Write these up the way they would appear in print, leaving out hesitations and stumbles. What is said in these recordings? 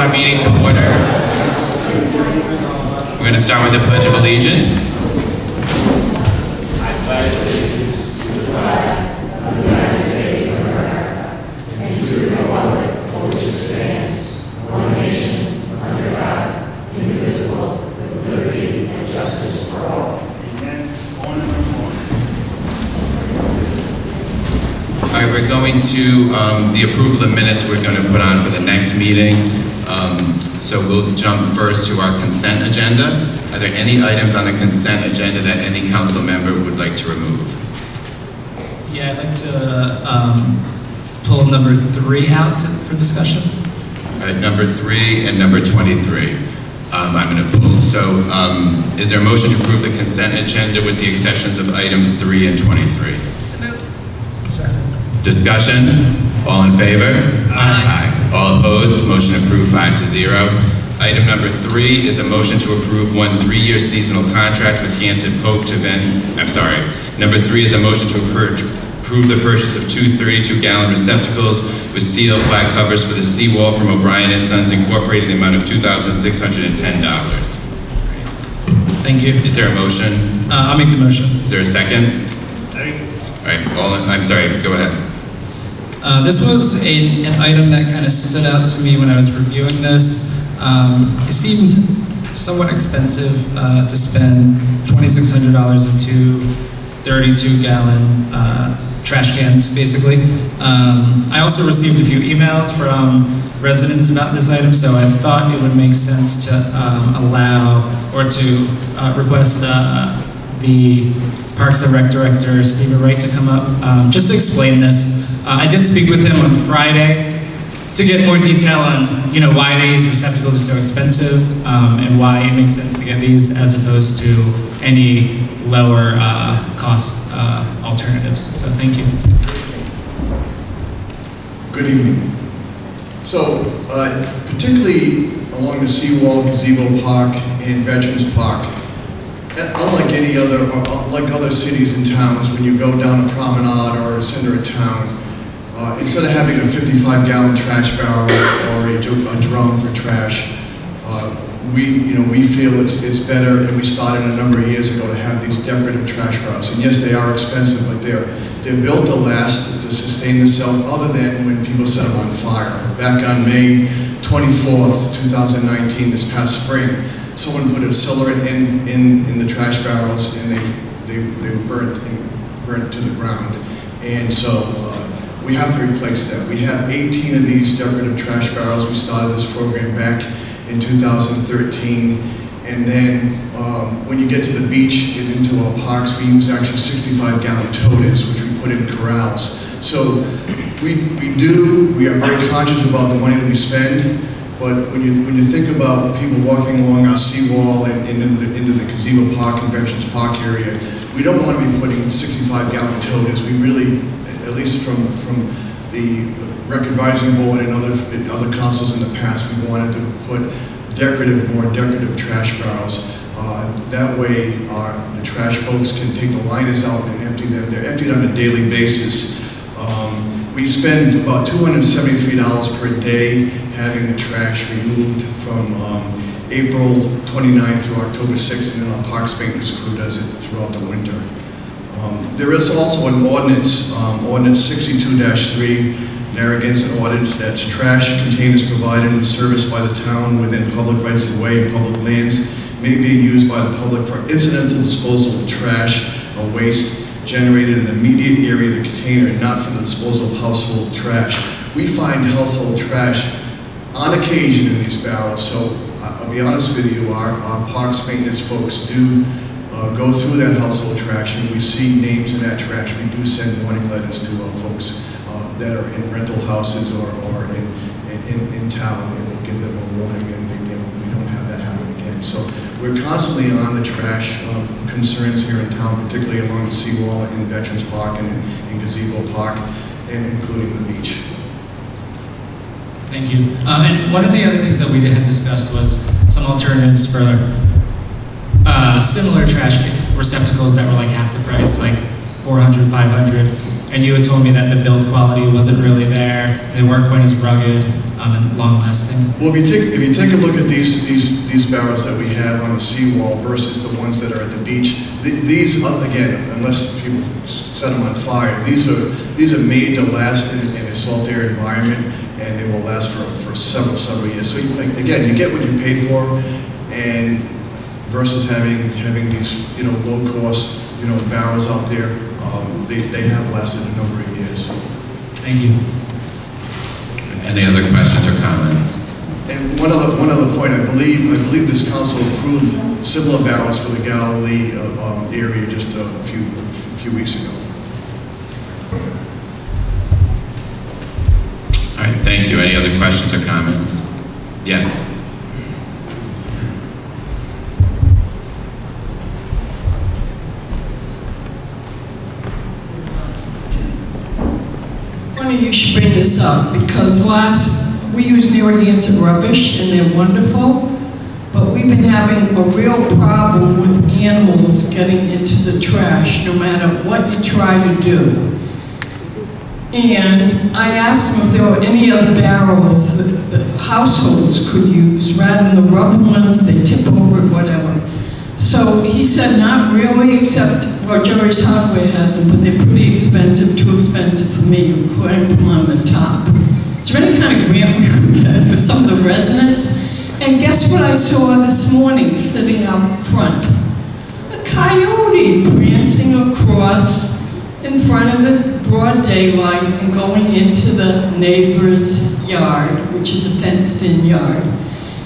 our meeting to order. We're going to start with the Pledge of Allegiance. I pledge allegiance to the flag of the United States of America and to the republic for which it stands, one nation, under God, indivisible, with liberty and justice for all. Amen. All right, we're going to, the approval of the minutes we're going to put on for the next meeting. So we'll jump first to our consent agenda. Are there any items on the consent agenda that any council member would like to remove? Yeah, I'd like to pull number 3 out for discussion. All right, number 3 and number 23. I'm going to pull. So is there a motion to approve the consent agenda with the exceptions of items 3 and 23? So moved. Discussion? All in favor? Aye. All opposed? Motion approved 5-0. Item number 3 is a motion to approve one 3-year seasonal contract with Gansett Pope to Number 3 is a motion to approve the purchase of 2 32-gallon receptacles with steel flat covers for the seawall from O'Brien & Sons Incorporated in the amount of $2,610. Thank you. Is there a motion? I'll make the motion. Is there a second? All right, I'm sorry, go ahead. This was an item that kind of stood out to me when I was reviewing this. It seemed somewhat expensive to spend $2,600 on 2 32-gallon trash cans, basically. I also received a few emails from residents about this item, so I thought it would make sense to allow or to request the Parks and Rec Director, Stephen Wright, to come up just to explain this. I did speak with him on Friday to get more detail on, why these receptacles are so expensive and why it makes sense to get these as opposed to any lower cost alternatives. So thank you. Good evening. So particularly along the seawall, Gazebo Park, and Veterans Park, unlike like other cities and towns, when you go down a promenade or a center of town, instead of having a 55-gallon trash barrel or a drum for trash, we feel it's better, and we started a number of years ago to have these decorative trash barrels. And yes, they are expensive, but they're built to last, to sustain themselves, other than when people set them on fire. Back on May 24th, 2019, this past spring, someone put a accelerant in the trash barrels, and they were burnt to the ground. And so we have to replace that. We have 18 of these decorative trash barrels. We started this program back in 2013. And then when you get to the beach and into our parks, we use actually 65-gallon totes, which we put in corrals. So we are very conscious about the money that we spend. But when you think about people walking along our seawall and into the Gazebo Park and Veterans Park area, we don't want to be putting 65-gallon totes. We really, at least from the Rec Advisory Board and other councils in the past, we wanted to put more decorative trash barrels. That way, the trash folks can take the liners out and empty them. They're emptied on a daily basis. We spend about $273 per day having the trash removed from April 29th through October 6th, and then our parks maintenance crew does it throughout the winter. There is also an ordinance, Ordinance 62-3, Narragansett ordinance, that's trash containers provided and serviced by the town within public rights of way and public lands may be used by the public for incidental disposal of trash or waste generated in the immediate area of the container and not for the disposal of household trash. We find household trash on occasion in these barrels, so I'll be honest with you, our parks maintenance folks do go through that household trash, and we see names in that trash. We do send warning letters to folks that are in rental houses or in town, and we'll give them a warning, and we don't have that happen again. So we're constantly on the trash concerns here in town, particularly along the seawall in Veterans Park and in Gazebo Park, and including the beach. Thank you. And one of the other things that we had discussed was some alternatives for similar trash receptacles that were like half the price, like $400, $500. and you had told me that the build quality wasn't really there, they weren't quite as rugged and long-lasting. Well, if you take a look at these barrels that we have on the seawall versus the ones that are at the beach, these again, unless people set them on fire, these are made to last in a salt air environment, and they will last for several years. So again, you get what you pay for, and versus having these low cost barrels out there, they have lasted a number of years. Thank you. Any other questions or comments? And one other point, I believe this council approved similar barrels for the Galilee area just a few weeks ago. All right, thank you. Any other questions or comments? Yes. Funny you should bring this up, because we use Narragansett rubbish and they're wonderful, but we've been having a real problem with animals getting into the trash no matter what you try to do. And I asked them if there were any other barrels that households could use rather than the rubber ones they tip over or whatever. So he said not really, except Jerry's Hardware has them, but they're pretty expensive, too expensive for me. You clamp them on the top. Is there any kind of grant we could get for some of the residents? And guess what I saw this morning sitting out front? A coyote prancing across in front of the broad daylight and going into the neighbor's yard, which is a fenced-in yard.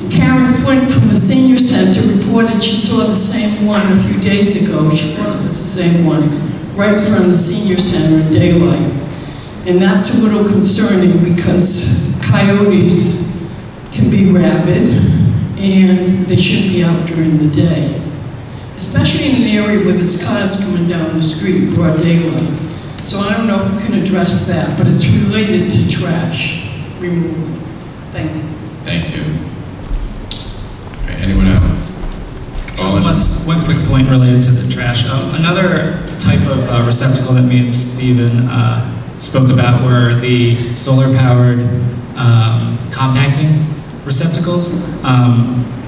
And Karen Flint from the senior center reported she saw the same one a few days ago. She thought it was the same one, right in front of the senior center in daylight. And that's a little concerning because coyotes can be rabid and they shouldn't be out during the day, especially in an area where there's cars coming down the street, broad daylight. So I don't know if you can address that, but it's related to trash removal. Thank you. Thank you. Okay, anyone else? One quick point related to the trash. Another type of receptacle that me and Stephen spoke about were the solar-powered compacting receptacles.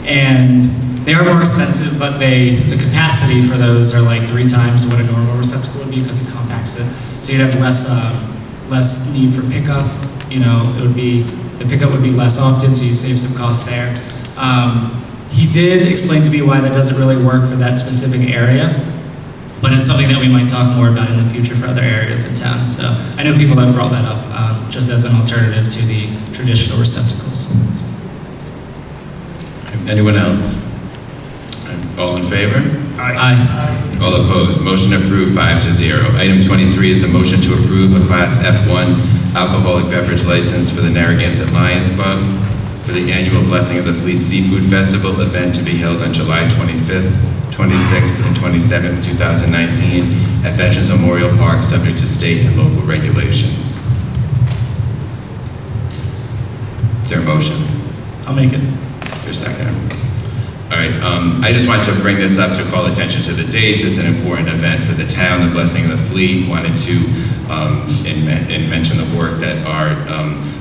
And they are more expensive, but the capacity for those are like 3 times what a normal receptacle would be because it compacts it. So you'd have less need for pickup. The pickup would be less often, so you save some cost there. He did explain to me why that doesn't really work for that specific area, but it's something that we might talk more about in the future for other areas in town. So I know people have brought that up just as an alternative to the traditional receptacles. Anyone else? All in favor? Aye. All opposed? Motion approved 5-0. Item 23 is a motion to approve a Class F1 alcoholic beverage license for the Narragansett Lions Club for the annual Blessing of the Fleet Seafood Festival event to be held on July 25th, 26th, and 27th, 2019 at Veterans Memorial Park, subject to state and local regulations. Is there a motion? I'll make it. Your second. All right, I just wanted to bring this up to call attention to the dates. It's an important event for the town, the Blessing of the Fleet. Wanted to mention the work that our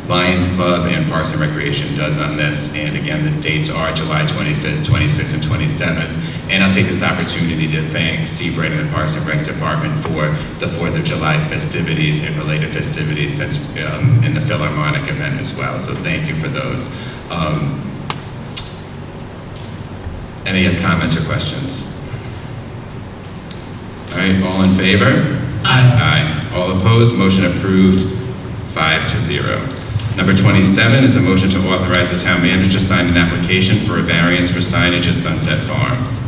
Lions Club and Parks and Recreation does on this. And again, the dates are July 25th, 26th, and 27th. And I'll take this opportunity to thank Steve Wright and the Parks and Rec Department for the 4th of July festivities and related festivities since in the Philharmonic event as well. So thank you for those. Any comments or questions? All right, all in favor? Aye. All opposed? Motion approved 5-0. Number 27 is a motion to authorize the town manager to sign an application for a variance for signage at Sunset Farms.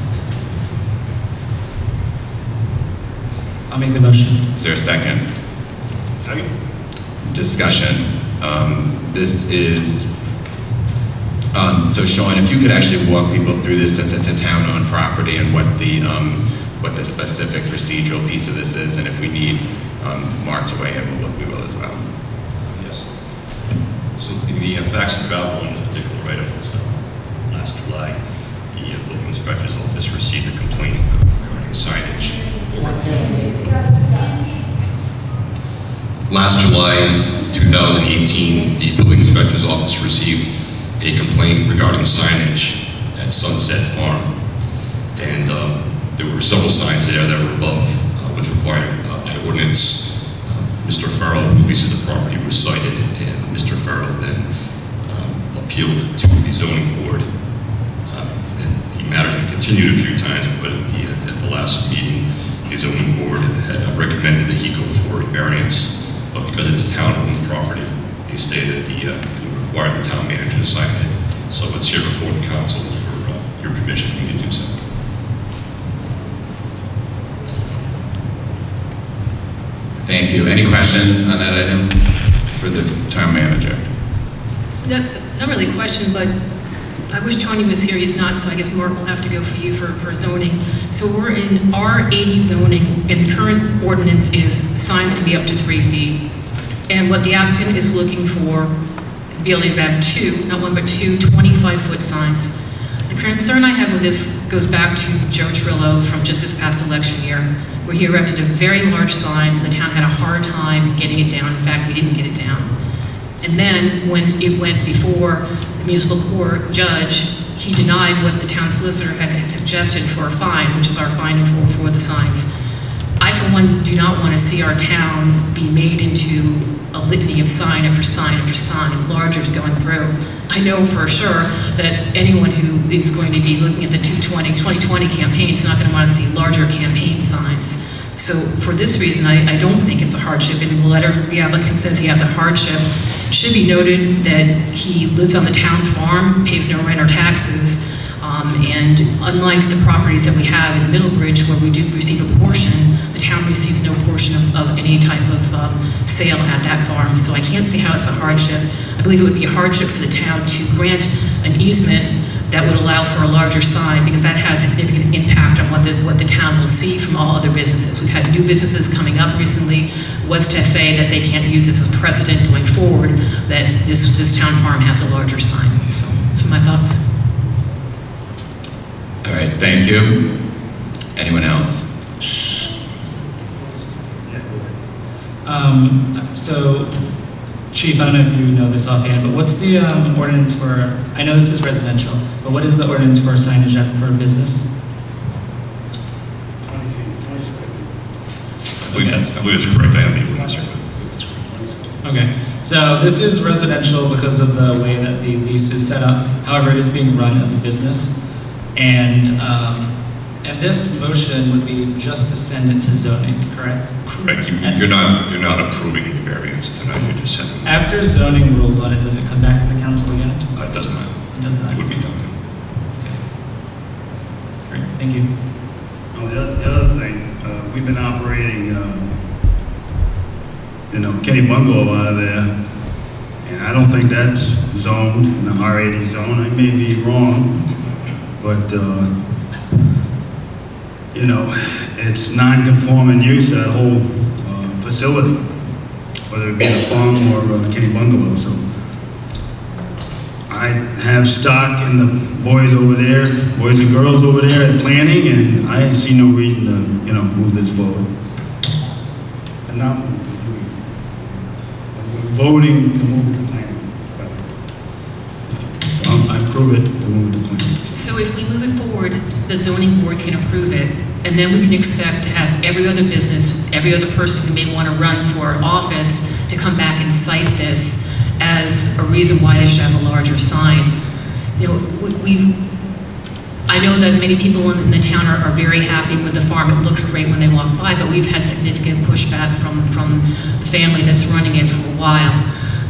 I'll make the motion. Is there a second? Second. Discussion. This is so Sean, if you could actually walk people through this, since it's a town-owned property, and what the specific procedural piece of this is, and if we need Mark to weigh in, we will as well. Yes. So the facts and travel on this particular item was last July, the building inspector's office received a complaint regarding signage. Last July 2018, the building inspector's office received a complaint regarding signage at Sunset Farm. And there were several signs there that were above what's required by ordinance. Mr. Farrell, who leases the property, was cited, and Mr. Farrell then appealed to the zoning board. And the matter's been continued a few times, but at the last meeting, the zoning board had recommended that he go for a variance, but because it is town-owned property, they stated it would require the town manager to sign it. So it's here before the council for your permission for me to do so. Thank you. Any questions on that item for the town manager? Not really a question, but I wish Tony was here. He's not, so I guess Mark will have to go for you for zoning. So we're in R80 zoning, and the current ordinance is signs can be up to 3 feet. And what the applicant is looking for, be able to have 2, not 1, but 2 25-foot signs. The concern I have with this goes back to Joe Trillo from just this past election year, where he erected a very large sign. The town had a hard time getting it down. In fact, we didn't get it down. And then when it went before the municipal court judge, he denied what the town solicitor had suggested for a fine, which is our fine for the signs. I, for one, do not want to see our town be made into a litany of sign after sign after sign, largers going through. I know for sure that anyone who is going to be looking at the 2020 campaign is not going to want to see larger campaign signs. So for this reason, I don't think it's a hardship. In the letter, the applicant says he has a hardship. It should be noted that he lives on the town farm, pays no rent or taxes, and unlike the properties that we have in Middlebridge, where we do receive a portion, the town receives no portion of any type of sale at that farm. So I can't see how it's a hardship. I believe it would be a hardship for the town to grant an easement that would allow for a larger sign, because that has significant impact on what the town will see from all other businesses. We've had new businesses coming up recently. Was to say that they can't use this as precedent going forward, that this town farm has a larger sign. So my thoughts. All right, thank you. Anyone else? Shh. So, Chief, I don't know if you know this offhand, but what's the ordinance for, I know this is residential, but what is the ordinance for signage for business? 20 feet. I believe that's correct. I have the ordinance here, but that's correct. Okay, so this is residential because of the way that the lease is set up. However, it is being run as a business. And this motion would be just to send it to zoning, correct? Correct. You're not approving the variance tonight. You're just sending. After zoning rules on it, does it come back to the council again? It does not. It does not. It would be done. Okay. Great. Thank you. Oh, the other thing, we've been operating, Kenny Bungalow out of there, and I don't think that's zoned in the R80 zone. I may be wrong, but it's non-conforming use, that whole facility, whether it be the farm or Kenny Bungalow. So I have stock in the boys and girls over there at planning, and I see no reason to, move this forward. And now we're voting to move it to planning. I approve it to move it to planning. So if we move it forward, the zoning board can approve it, and then we can expect to have every other business, every other person who may want to run for office to come back and cite this as a reason why they should have a larger sign. I know that many people in the town are very happy with the farm. It looks great when they walk by, but we've had significant pushback from the family that's running it for a while.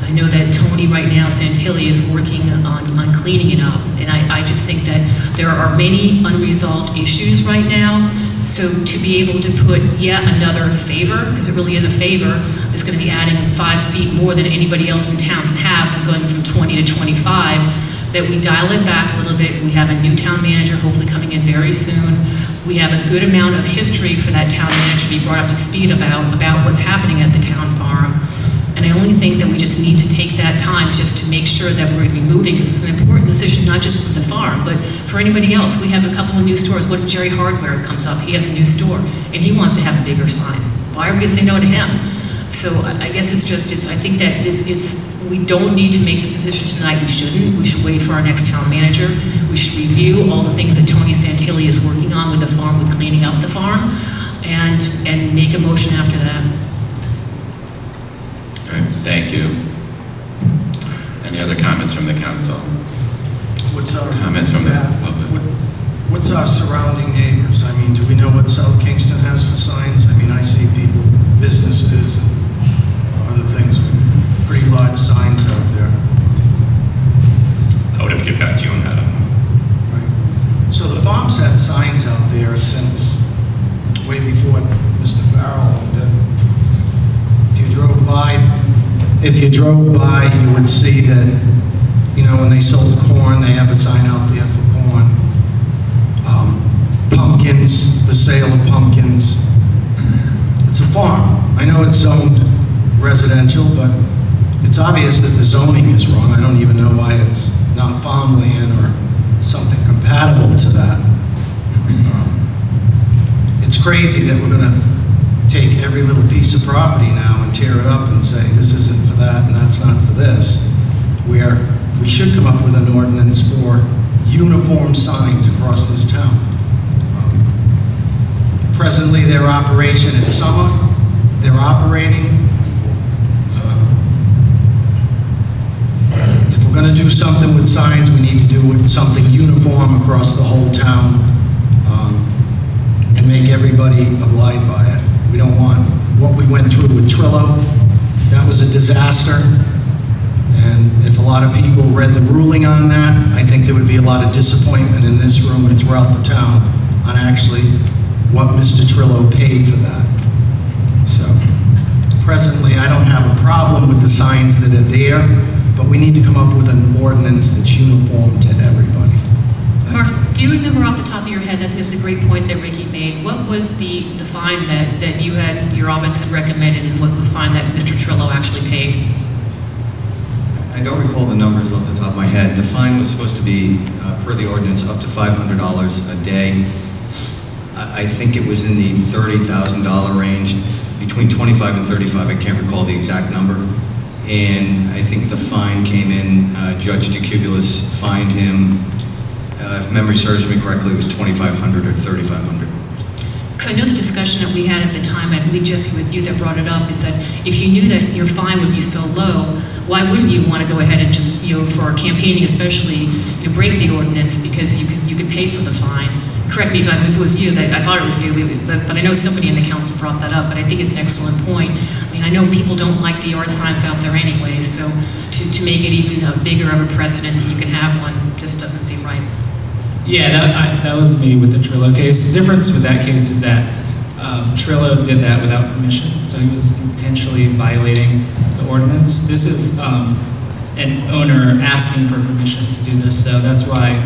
I know that Tony right now, Santilli, is working on cleaning it up, and I just think that there are many unresolved issues right now. So to be able to put yet another favor, because it really is a favor, is going to be adding 5 feet more than anybody else in town can have, going from 20 to 25, that we dial it back a little bit. We have a new town manager hopefully coming in very soon. We have a good amount of history for that town manager to be brought up to speed about what's happening at the town farm. And I only think that we just need to take that time just to make sure that we're going to be moving, because it's an important decision, not just for the farm, but for anybody else. We have a couple of new stores. What if Jerry Hardware comes up? He has a new store, and he wants to have a bigger sign. Why are we going to say no to him? So I guess I think that we don't need to make this decision tonight. We shouldn't. We should wait for our next town manager. We should review all the things that Tony Santilli is working on with the farm, with cleaning up the farm, and make a motion after that. All right, thank you. Any other comments from the council? Comments from the public? What's our surrounding neighbors? I mean, do we know what South Kingston has for signs? I mean, I see people, businesses, and other things with pretty large signs out there. I would have to get back to you on that. Right. So the farm's had signs out there since way before Mr. Farrell owned it. If you drove by, you would see that, you know, when they sold corn, they have a sign out there for corn. Pumpkins, the sale of pumpkins. It's a farm. I know it's zoned residential, but it's obvious that the zoning is wrong. I don't even know why it's not farmland or something compatible to that. It's crazy that we're going to take every little piece of property now and tear it up and say this isn't for that and that's not for this, where we should come up with an ordinance for uniform signs across this town. Presently, their operation in summer, they're operating. If we're going to do something with signs, we need to do with something uniform across the whole town and make everybody abide by it. We don't want what we went through with Trillo. That was a disaster. And if a lot of people read the ruling on that, I think there would be a lot of disappointment in this room and throughout the town on actually what Mr. Trillo paid for that. So, presently, I don't have a problem with the signs that are there, but we need to come up with an ordinance that's uniform to everybody. Mark, do you remember off the top of your head, I think this is a great point that Ricky made, what was the fine that your office had recommended, and what was the fine that Mr. Trillo actually paid? I don't recall the numbers off the top of my head. The fine was supposed to be, per the ordinance, up to $500 a day. I think it was in the $30,000 range, between 25 and 35, I can't recall the exact number. And I think the fine came in, Judge DeCubulus fined him, if memory serves me correctly, it was $2,500 or $3,500. Because I know the discussion that we had at the time, I believe Jesse was you that brought it up, is that if you knew that your fine would be so low, why wouldn't you want to go ahead and just, you know, for campaigning especially, you know, break the ordinance because you could pay for the fine? Correct me if it was you, I thought it was you, but I know somebody in the council brought that up, but I think it's an excellent point. I mean, I know people don't like the yard signs out there anyway, so to make it even bigger of a precedent that you can have one just doesn't seem right. Yeah, that was me with the Trillo case. The difference with that case is that Trillo did that without permission, so he was intentionally violating the ordinance. This is an owner asking for permission to do this, so that's why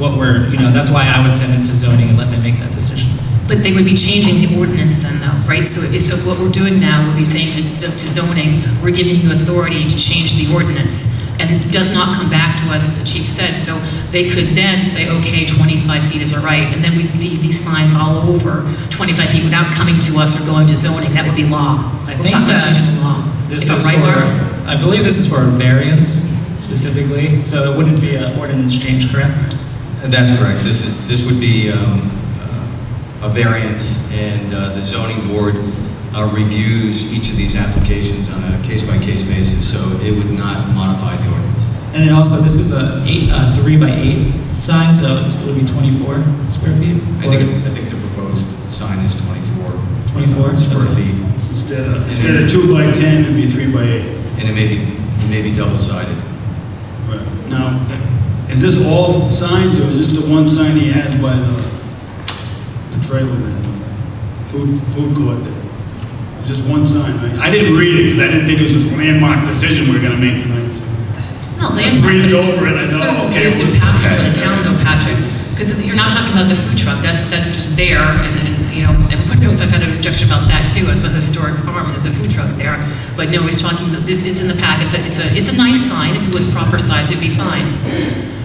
that's why I would send it to zoning and let them make that decision. But they would be changing the ordinance then though, right? So what we're doing now would be saying to zoning, we're giving you authority to change the ordinance. And it does not come back to us, as the chief said, so they could then say, okay, 25 feet is all right, and then we'd see these signs all over 25 feet without coming to us or going to zoning. That would be law. We're talking about changing the law. This is right, Laura? I believe this is for a variance specifically, so it wouldn't be an ordinance change, correct? That's correct. This would be a variance, and the zoning board reviews each of these applications on a case-by-case basis, so it would not modify the ordinance. And then also, this is a 3x8 sign, so it would be 24 square feet. I think the proposed sign is 24 square feet. Instead of 2x10, it'd be 3x8. And it may be double-sided. Right. Now, is this all signs, or is this the one sign he has by the trailer there, food court there? Just one sign, right? I didn't read it because I didn't think it was a landmark decision we were going to make tonight. No, landmark. Breezed over it. I said, so okay. It's impactful for the town, though, Patrick, because you're not talking about the food truck. That's just there, and you know, everyone knows I've had an objection about that too. It's a historic farm, and there's a food truck there. But no, he's talking. This is in the package. It's a nice sign. If it was proper size, it'd be fine.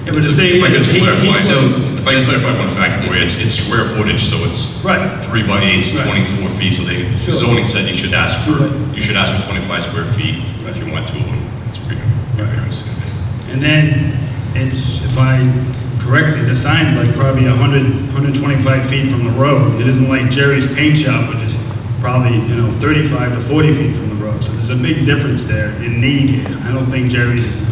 Yeah, but the thing Like is, so If I can clarify one fact for you, it's square footage, so it's Right. 3 by 8, 24 feet, so the Sure. zoning said you should ask for 25 square feet if you want two of them. That's where your variance is going to be. And then it's, if I correctly, the sign's like probably 125 feet from the road. It isn't like Jerry's paint shop, which is probably, 35 to 40 feet from the road. So there's a big difference there in need here. I don't think Jerry's is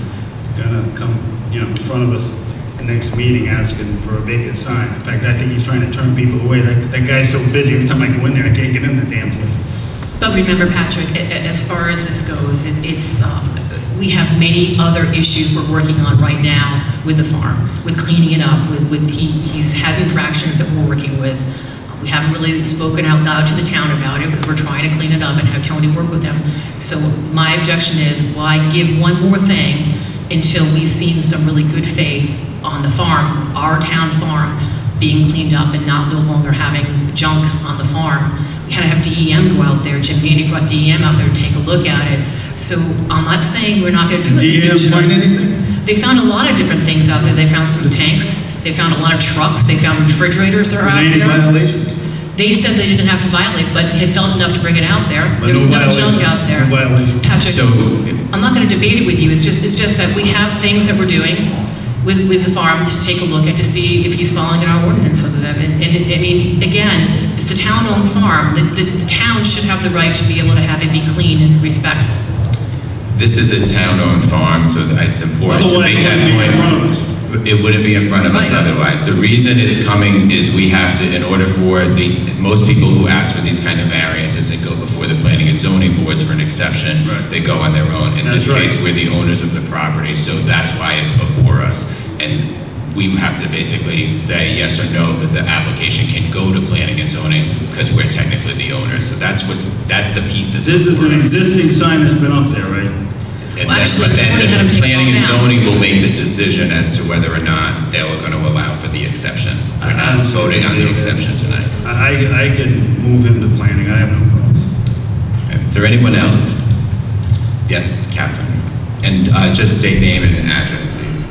gonna come, in front of us the next meeting asking for a bigger sign. In fact, I think he's trying to turn people away. That guy's so busy, every time I go in there, I can't get in the damn place. But remember, Patrick, as far as this goes, we have many other issues we're working on right now with the farm, with cleaning it up, he's had infractions that we're working with. We haven't really spoken out loud to the town about it because we're trying to clean it up and have Tony work with them. So my objection is, why give one more thing until we've seen some really good faith on the farm, our town farm, being cleaned up and no longer having junk on the farm. We had to have DEM go out there. Jim Meany brought DEM out there to take a look at it. So I'm not saying we're not going to do it. Did DEM find anything? They found a lot of different things out there. They found some tanks. They found a lot of trucks. They found refrigerators are out Any there. violations? They said they didn't have to violate, but had felt enough to bring it out there. But There was no enough junk violation. out there. No violation. Patrick, So, I'm not going to debate it with you. It's just that we have things that we're doing with the farm to take a look at to see if he's following in our ordinance of them. And I mean, again, it's a town-owned farm. The town should have the right to be able to have it be clean and respectful. this is a town-owned farm, so it's important to Otherwise, make it that wouldn't be in point. front of us. It wouldn't be in front of us Right. otherwise. The reason it's coming is we have to, in order for most people who ask for these kind of variances and go before the planning and zoning boards for an exception, Right. they go on their own. In That's this right. case, we're the owners of the property, so that's why it's before us. And we have to basically say yes or no that the application can go to planning and zoning because we're technically the owners. So that's the piece that's This is before an us. existing sign that's been up there, right? And Well, then, actually, but Tony had then him the take it planning and down. zoning will make the decision as to whether or not they're going to allow for the exception. We're not voting on the exception tonight. I can move him to planning, I have no problem. Is there anyone else? Yes, Catherine. And just state name and address, please.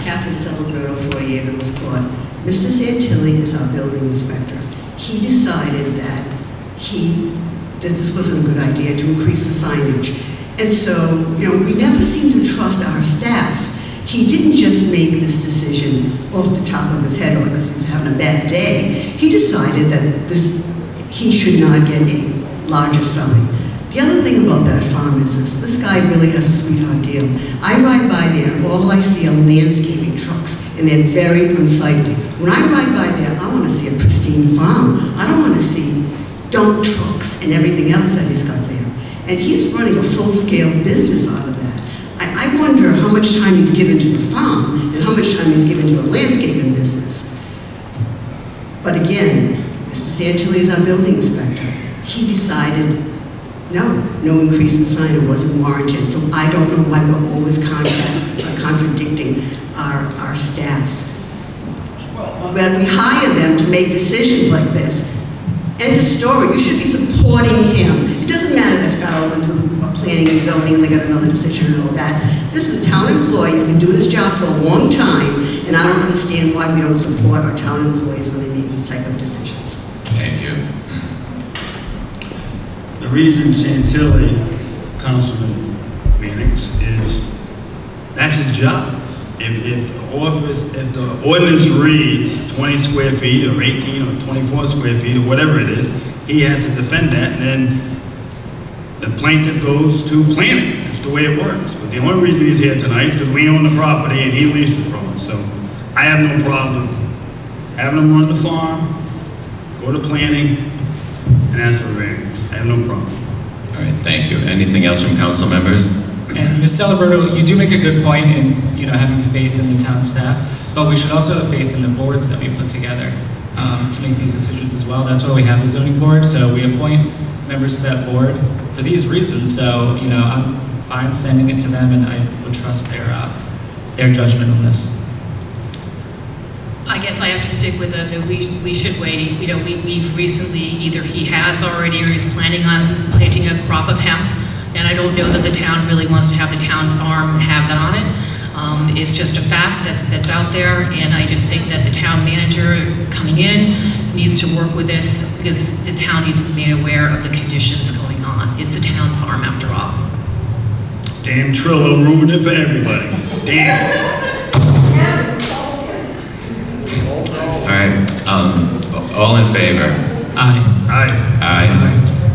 Catherine Celebrato, 48 Rose Court. Mr. Santilli is our building inspector. He decided that this wasn't a good idea to increase the signage. And so, we never seem to trust our staff. He didn't just make this decision off the top of his head or because he was having a bad day. He decided that he should not get a larger sign. The other thing about that farm is this guy really has a sweetheart deal. I ride by there and all I see are landscaping trucks and they're very unsightly. When I ride by there, I want to see a pristine farm. I don't want to see dump trucks and everything else that he's got there. And he's running a full-scale business out of that. I wonder how much time he's given to the farm and how much time he's given to the landscaping business. But again, Mr. Santilli is our building inspector. He decided no increase in sign, it wasn't warranted. So I don't know why we're always contradicting our staff. Well, we hire them to make decisions like this. End of story. You should be supporting him. It doesn't matter that Farrell went to planning and zoning and they got another decision and all that. This is a town employee. He's been doing this job for a long time, and I don't understand why we don't support our town employees when they make these type of decisions. Thank you. The reason Santilli, Councilman Phoenix, is that's his job. If the ordinance reads 20 square feet or 18 or 24 square feet or whatever it is, he has to defend that, and then the plaintiff goes to planning. That's the way it works. But the only reason he's here tonight is because we own the property and he leases from us. So I have no problem having him run the farm, go to planning, and ask for a variance. I have no problem. All right, thank you. Anything else from council members? And Ms. Celebrato, you do make a good point in having faith in the town staff, but we should also have faith in the boards that we put together to make these decisions as well. That's why we have the zoning board. So we appoint members to that board for these reasons. So I'm fine sending it to them, and I would trust their judgment on this. I guess I have to stick with we should wait. We've recently, either he has already or he's planning on planting a crop of hemp, and I don't know that the town really wants to have the town farm have that on it. is just a fact that's out there, and I just think that the town manager coming in needs to work with this, because the town needs to be made aware of the conditions going on. It's a town farm after all. Damn Trillo ruined it for everybody. Damn. All right, all in favor? Aye. Aye. Aye.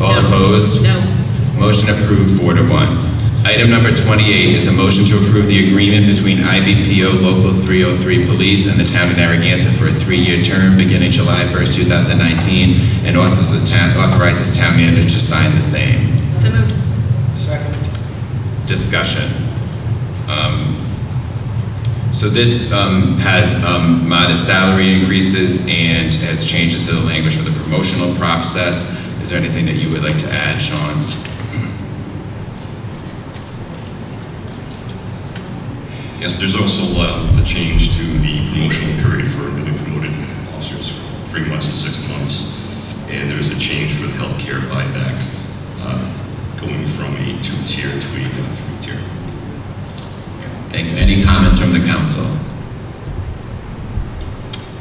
All No. opposed? No. Motion approved 4-1. Item number 28 is a motion to approve the agreement between IBPO Local 303 Police and the Town of Narragansett for a 3-year term beginning July 1st, 2019, and authorizes town manager to sign the same. So moved. Second. Discussion. So this has modest salary increases and has changes to the language for the promotional process. Is there anything that you would like to add, Sean? Yes, there's also a change to the promotional period for newly promoted officers from 3 months to 6 months. And there's a change for the healthcare buyback, going from a 2-tier to a 3-tier. Thank you. Any comments from the council?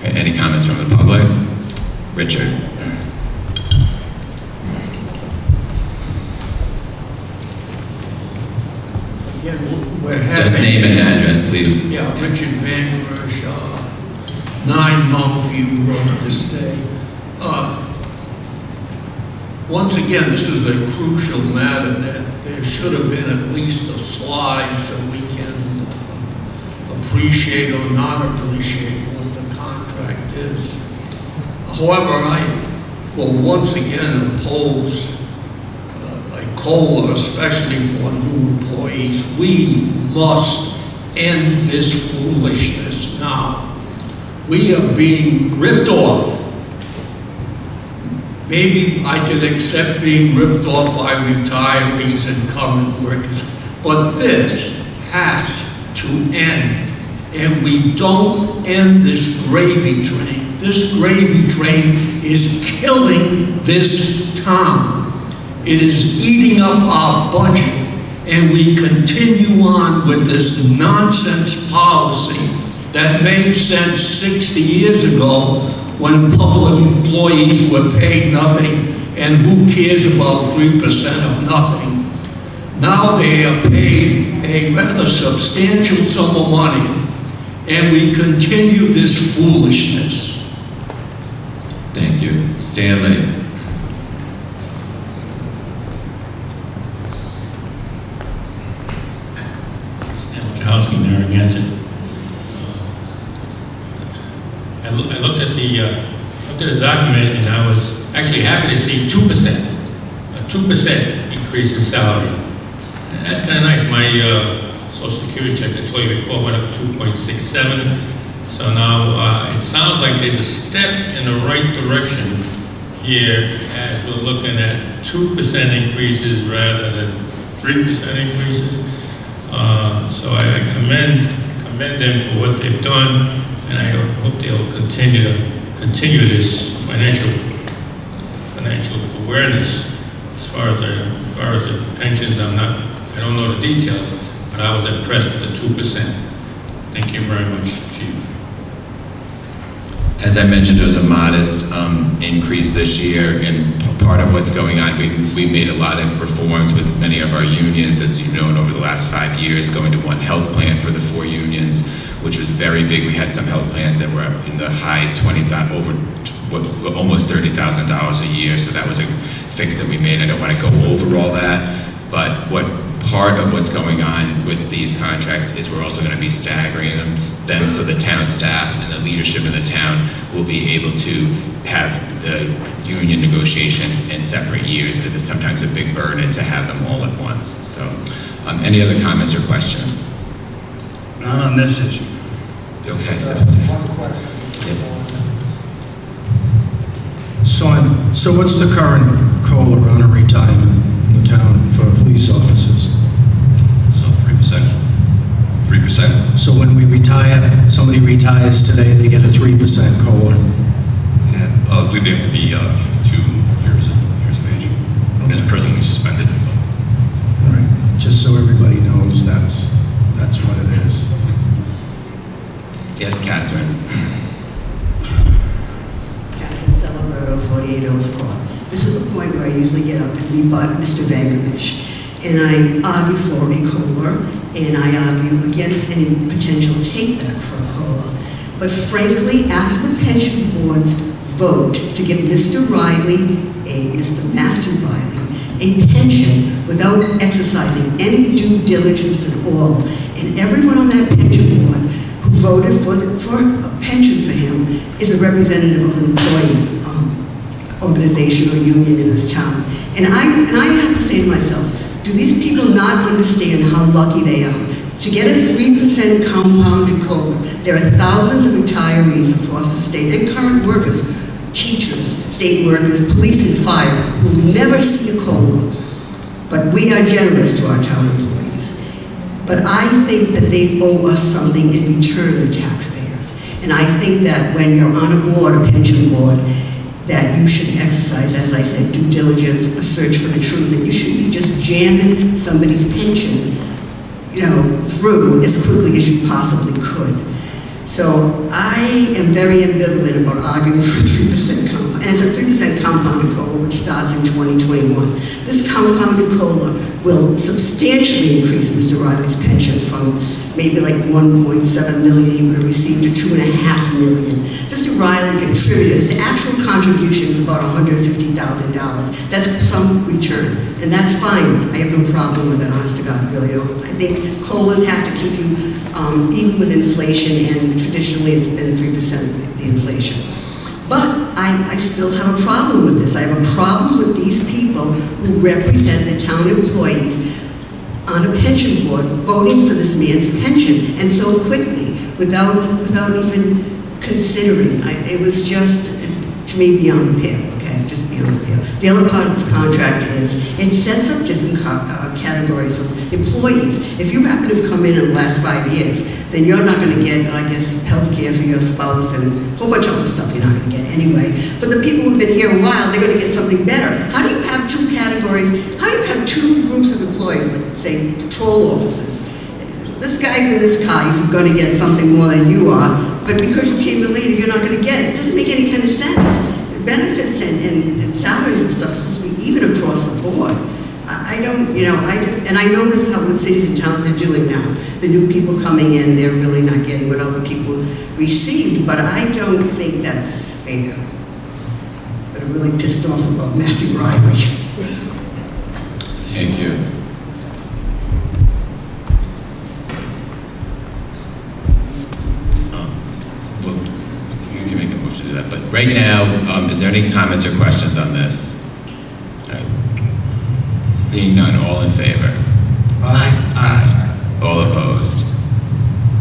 Okay, any comments from the public? Richard. Again, we're having... Just name and address, please. Yeah, Richard Van Gersh, 9 Mountview Road this day. Once again, this is a crucial matter that there should have been at least a slide so we can appreciate or not appreciate what the contract is. However, I will once again oppose a COLA, especially for new employees. We must end this foolishness now. We are being ripped off. Maybe I can accept being ripped off by retirees and current workers, but this has to end. And we don't end this gravy train. This gravy train is killing this town. It is eating up our budget, and we continue on with this nonsense policy that made sense 60 years ago when public employees were paid nothing, and who cares about 3% of nothing. Now they are paid a rather substantial sum of money, and we continue this foolishness. Thank you. Stanley. Narragansett. I looked at the document, and I was actually happy to see 2%, a 2% increase in salary. And that's kind of nice. My Social Security check, I told you before, went up 2.67. So now it sounds like there's a step in the right direction here, as we're looking at 2% increases rather than 3% increases. So I commend them for what they've done, and I hope they'll continue this financial awareness. As far as the pensions, I don't know the details, but I was impressed with the 2%. Thank you very much, Chief. As I mentioned, there was a modest increase this year, and part of what's going on, we made a lot of reforms with many of our unions, as you've known, over the last 5 years, going to one health plan for the 4 unions, which was very big. We had some health plans that were in the high almost $30,000 a year, so that was a fix that we made. I don't want to go over all that, but part of what's going on with these contracts is we're also going to be staggering them so the town staff and the leadership in the town will be able to have the union negotiations in separate years, because it's sometimes a big burden to have them all at once. So, any other comments or questions? Not on this issue. Okay, so. Yes. So what's the current COLA on a retirement in the town for police officers? So 3%. 3%. So when we retire, somebody retires today, they get a 3% COLA. And I believe they have to be 52 years of age. And it's presently suspended. All right, just so everybody knows, that's what it is. Yes, Catherine. Catherine Celebrato, 48 Owens Court. This is the point where I usually get up and rebut Mr. Vangerbish. And I argue for a COLA, and I argue against any potential take-back for a COLA. But frankly, after the pension board's vote to give Mr. Riley, Mr. Matthew Riley, a pension without exercising any due diligence at all, and everyone on that pension board who voted for a pension for him is a representative of an employee organization or union in this town. And I have to say to myself, do these people not understand how lucky they are? To get a 3% compounded COLA, there are thousands of retirees across the state and current workers, teachers, state workers, police and fire, who will never see a COLA. But we are generous to our town employees. But I think that they owe us something in return, the taxpayers. And I think that when you're on a board, a pension board, that you should exercise, as I said, due diligence, a search for the truth, and you shouldn't be just jamming somebody's pension, through as quickly as you possibly could. So I am very ambivalent about arguing for a 3% compound, and it's a 3% compounded COLA, which starts in 2021. This compounded COLA will substantially increase Mr. Riley's pension from maybe like 1.7 million he would have received to 2.5 million. Mr. Riley contributed, his actual contribution is about $150,000. That's some return, and that's fine. I have no problem with it, honest to God, I really don't. I think COLAs have to keep you even with inflation, and traditionally it's been 3% of the inflation. But I still have a problem with this. I have a problem with these people who represent the town employees on a pension board voting for this man's pension, and so quickly, without even considering. It was just, to me, beyond the pale, okay? Just beyond the pale. The other part of this contract is, it sets up different categories of employees. If you happen to have come in the last 5 years, then you're not going to get, I guess, health care for your spouse and a whole bunch of other stuff you're not going to get anyway. But the people who've been here a while, they're going to get something better. How do you have two categories? How do you have two groups of employees, like, say, patrol officers? This guy's in this car, he's going to get something more than you are, but because you came in later, you're not going to get it. It doesn't make any kind of sense. The benefits and salaries and stuff are supposed to be even across the board. I don't, and I know this is what cities and towns are doing now. The new people coming in, they're really not getting what other people received, but I don't think that's fair. But I'm really pissed off about Matthew Riley. Thank you. Well, you can make a motion to that, but right now, is there any comments or questions on this? All right. Seeing none, all in favor? Aye. Aye. All opposed?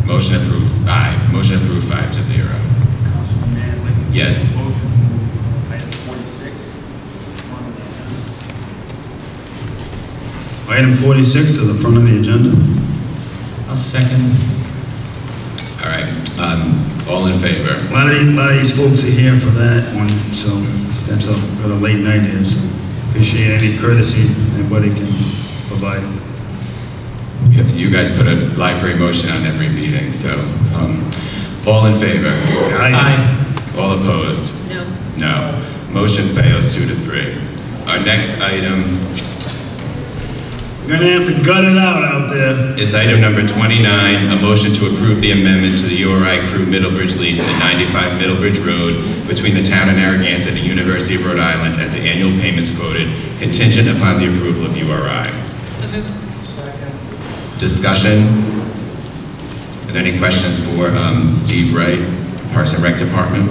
Motion approved. Aye. Motion approved 5-0. Councilman Manley? Yes. Motion to move item 46. Item 46 to the front of the agenda. I'll second. All right. All in favor? A lot of these folks are here for that one, so that's got a late night here, so appreciate any courtesy anybody can provide. You guys put a library motion on every meeting, so all in favor? Aye. All opposed? No. No. Motion fails 2-3. Our next item You're gonna have to gut it out there. is item number 29, a motion to approve the amendment to the URI Crew Middlebridge lease at 95 Middlebridge Road between the town of Narragansett and the University of Rhode Island at the annual payments quoted, contingent upon the approval of URI. So moved. Discussion? Are there any questions for Steve Wright, Parks and Rec Department?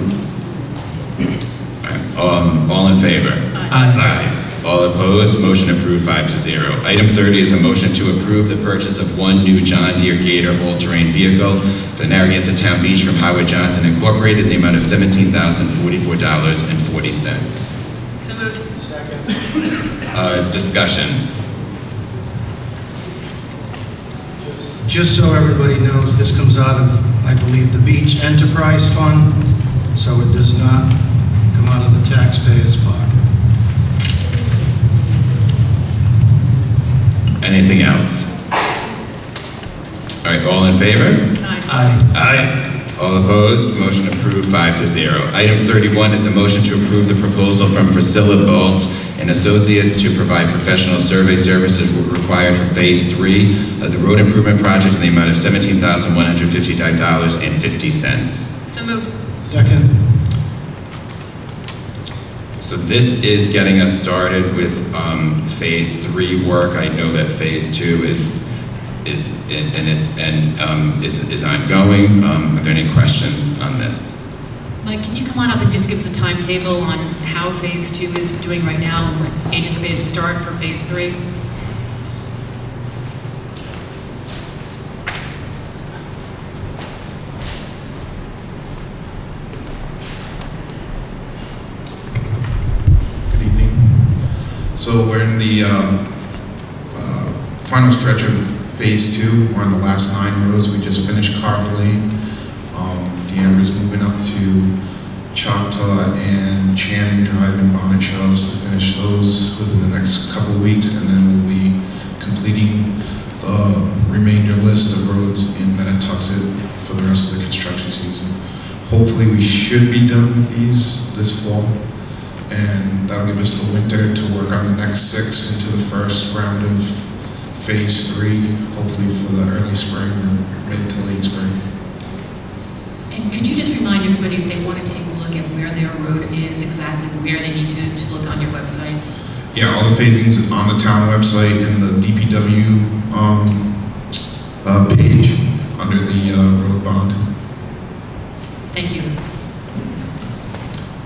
All in favor? Aye. All opposed? Motion approved 5-0. Item 30 is a motion to approve the purchase of one new John Deere Gator all-terrain vehicle for the Narragansett Town Beach from Howard Johnson Incorporated in the amount of $17,044.40. So moved. Discussion. Just so everybody knows, this comes out of, I believe, the Beach Enterprise Fund, so it does not come out of the taxpayer's pocket. Anything else? All right, all in favor? Aye. Aye. Aye. All opposed? Motion approved 5-0. Item 31 is a motion to approve the proposal from Priscilla Bolt and Associates to provide professional survey services required for Phase 3 of the road improvement project in the amount of $17,155.50. So moved. Second. So this is getting us started with Phase 3 work. I know that Phase 2 is ongoing. Are there any questions on this? Mike, can you come on up and just give us a timetable on how Phase 2 is doing right now and what anticipated start for Phase 3? So we're in the final stretch of Phase 2. We're on the last 9 roads. We just finished Carver Lane. Deamber's moving up to Choctaw and Channing Drive and Bonnet Shells to finish those within the next couple of weeks, and then we'll be completing the remainder list of roads in Metuxet for the rest of the construction season. Hopefully we should be done with these this fall, and that'll give us the winter to work on the next 6 into the first round of Phase 3, hopefully for the early spring or mid to late spring. And could you just remind everybody, if they want to take a look at where their road is, exactly where they need to look on your website? Yeah, all the phasings on the town website and the DPW page under the road bond. Thank you.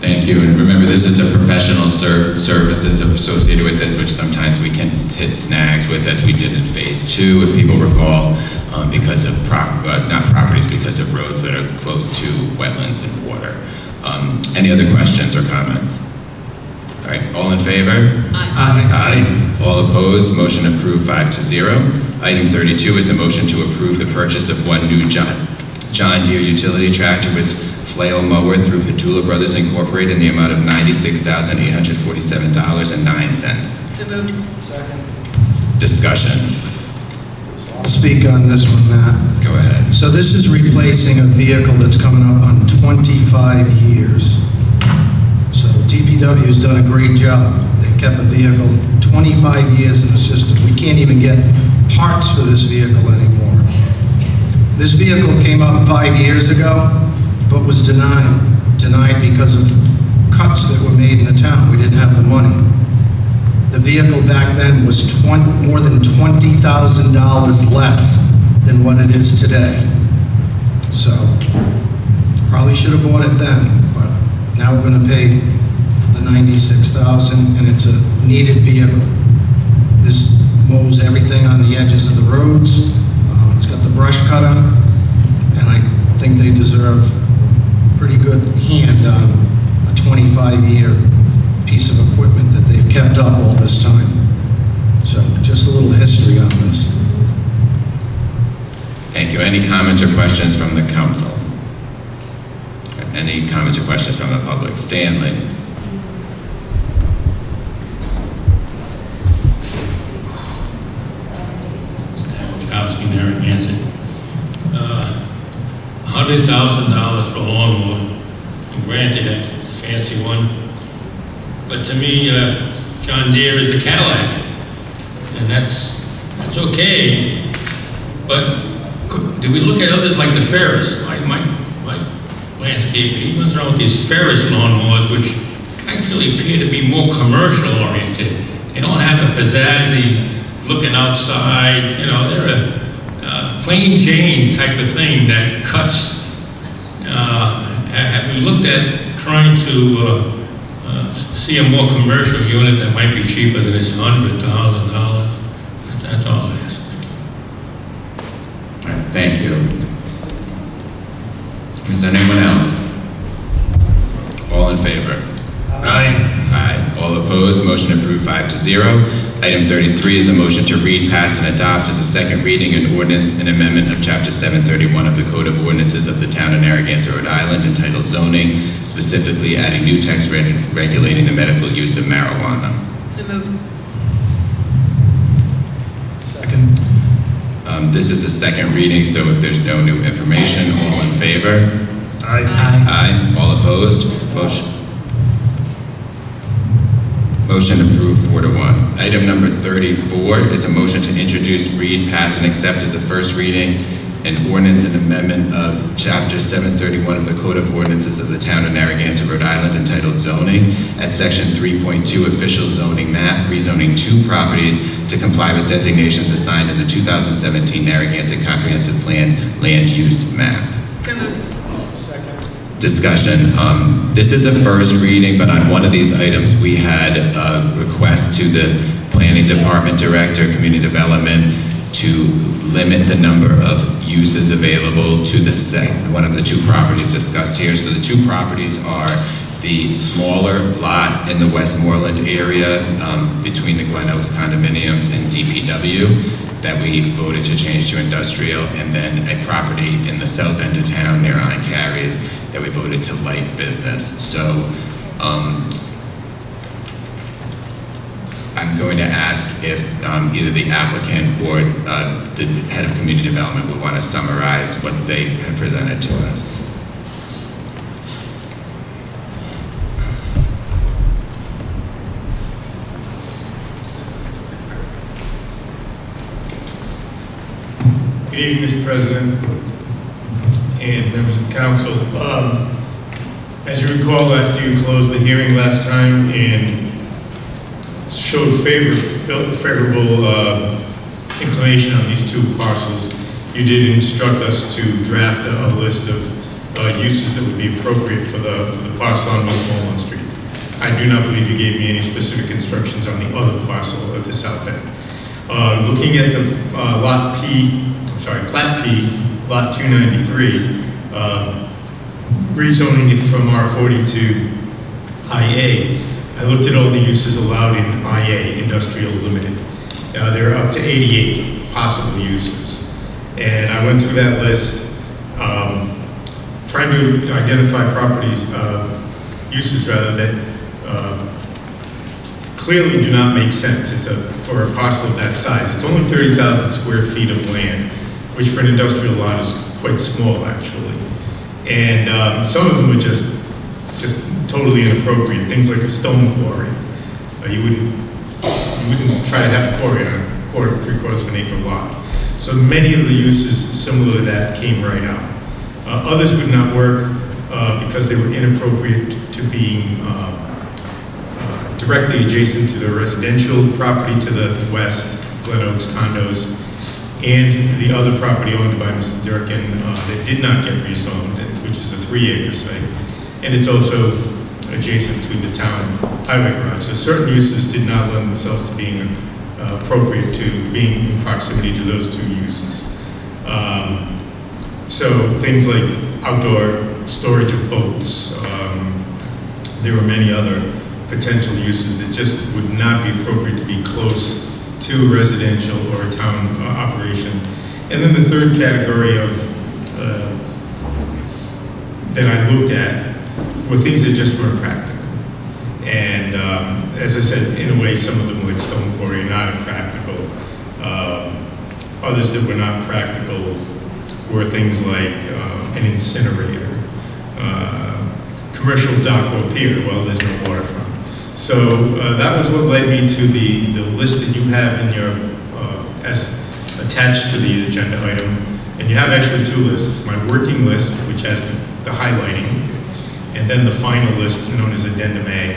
Thank you, and remember this is a professional services associated with this, which sometimes we can hit snags with, as we did in Phase 2, if people recall, because of, not properties, because of roads that are close to wetlands and water. Any other questions or comments? All right, all in favor? Aye. Aye. All opposed? Motion approved 5-0. Item 32 is a motion to approve the purchase of one new John Deere utility tractor with flail mower through Petula Brothers Incorporated in the amount of $96,847.09. So moved. Second. Discussion. I'll speak on this one, Matt. Go ahead. So this is replacing a vehicle that's coming up on 25 years. So DPW has done a great job. They've kept a vehicle 25 years in the system. We can't even get parts for this vehicle anymore. This vehicle came up 5 years ago, but was denied because of cuts that were made in the town. We didn't have the money. The vehicle back then was more than $20,000 less than what it is today. So, probably should have bought it then, but now we're going to pay the $96,000, and it's a needed vehicle. This mows everything on the edges of the roads. It's got the brush cutter, and I think they deserve a pretty good hand on a 25-year piece of equipment that they've kept up all this time. So just a little history on this. Thank you. Any comments or questions from the council? Any comments or questions from the public? Stanley. Narragansett. $100,000 for a lawnmower. And granted, it's a fancy one. But to me, John Deere is the Cadillac. And that's okay. But do we look at others like the Ferris? My landscaper, he runs around with these Ferris lawnmowers, which actually appear to be more commercial oriented. They don't have the pizzazzy looking outside, you know, they're a plain Jane type of thing that cuts. Have we looked at trying to see a more commercial unit that might be cheaper than this $100,000? That's all I ask. Thank you. Is there anyone else? All in favor? Aye. Aye. All opposed? Motion approved 5-0. Item 33 is a motion to read, pass, and adopt as a second reading an ordinance and amendment of Chapter 731 of the Code of Ordinances of the Town of Narragansett, Rhode Island, entitled Zoning, specifically adding new text regulating the medical use of marijuana. So moved. Second. This is the second reading, so if there's no new information, all in favor? favor? Aye. Aye. All opposed? Motion approved 4-1. Item number 34 is a motion to introduce, read, pass, and accept as a first reading an ordinance and amendment of Chapter 731 of the Code of Ordinances of the Town of Narragansett, Rhode Island, entitled Zoning, at Section 3.2 Official Zoning Map, rezoning 2 properties to comply with designations assigned in the 2017 Narragansett Comprehensive Plan Land Use Map. So moved. Discussion. This is a first reading, but on one of these items, we had a request to the Planning Department Director, Community Development, to limit the number of uses available to one of the 2 properties discussed here. So the 2 properties are the smaller lot in the Westmoreland area between the Glen Oaks condominiums and DPW that we voted to change to industrial, and then a property in the south end of town near Carries that we voted to light business. So I'm going to ask if either the applicant or the head of community development would want to summarize what they have presented to us. Good evening, Mr. President and members of the council. As you recall, after you closed the hearing last time and showed favorable inclination on these 2 parcels, you did instruct us to draft a list of uses that would be appropriate for the parcel on Westmoreland Street. I do not believe you gave me any specific instructions on the other parcel at the south end. Looking at the Plat P, Lot 293, rezoning it from R40 to IA, I looked at all the uses allowed in IA, Industrial Limited. There are up to 88 possible uses. And I went through that list, trying to identify properties, uses rather, that clearly do not make sense. For a parcel of that size. It's only 30,000 square feet of land, which for an industrial lot is quite small, actually. And some of them were just totally inappropriate. Things like a stone quarry. You wouldn't try to have a quarry on a 3/4 of an acre lot. So many of the uses similar to that came right out. Others would not work because they were inappropriate to being directly adjacent to the residential property to the west, Glen Oaks condos, and the other property owned by Mr. Durkin that did not get rezoned, which is a 3-acre site. And it's also adjacent to the town highway garage. So certain uses did not lend themselves to being appropriate to being in proximity to those 2 uses. So things like outdoor storage of boats. There were many other potential uses that just would not be appropriate to be close to residential or a town operation. And then the third category of that I looked at were things that just weren't practical. And as I said, in a way, some of them like stone quarry are not impractical. Others that were not practical were things like an incinerator, commercial dock or pier. Well, there's no waterfront. So that was what led me to the list that you have in your, as attached to the agenda item. And you have actually 2 lists. My working list, which has the highlighting, and then the final list known as Addendum A.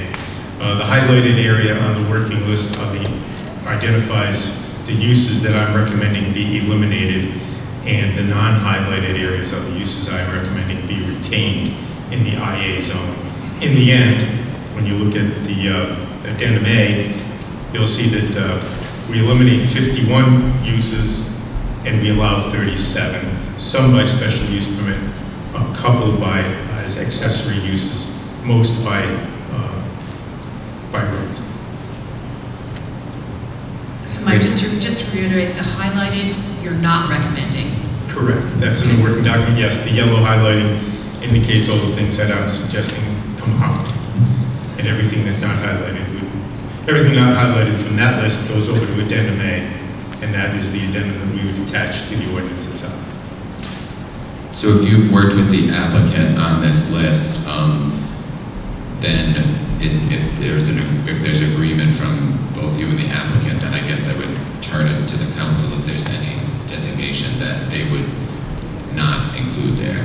The highlighted area on the working list identifies the uses that I'm recommending be eliminated, and the non-highlighted areas are the uses I'm recommending be retained in the IA zone. In the end, when you look at the Addendum A, you'll see that we eliminate 51 uses and we allow 37, some by special use permit, a couple as accessory uses, most by road. So Mike, just to reiterate, the highlighted, you're not recommending? Correct. That's in the working document. Yes, the yellow highlighting indicates all the things that I'm suggesting come out. And everything that's not highlighted everything not highlighted from that list goes over to Addendum A, and that is the addendum that we would attach to the ordinance itself. So if you've worked with the applicant on this list, then if there's agreement from both you and the applicant, then I guess I would turn it to the council if there's any designation that they would not include there,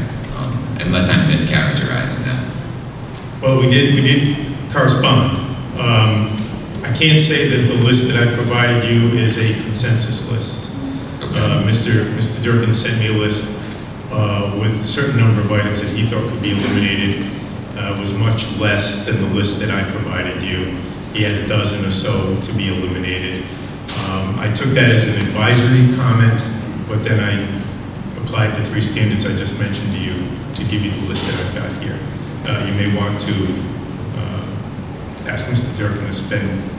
unless I'm mischaracterizing that. Well, we did correspond. I can't say that the list that I provided you is a consensus list. Okay. Mr. Durkin sent me a list with a certain number of items that he thought could be eliminated. Was much less than the list that I provided you. He had a dozen or so to be eliminated. I took that as an advisory comment, but then I applied the 3 standards I just mentioned to you to give you the list that I've got here. You may want to ask Mr. Durkin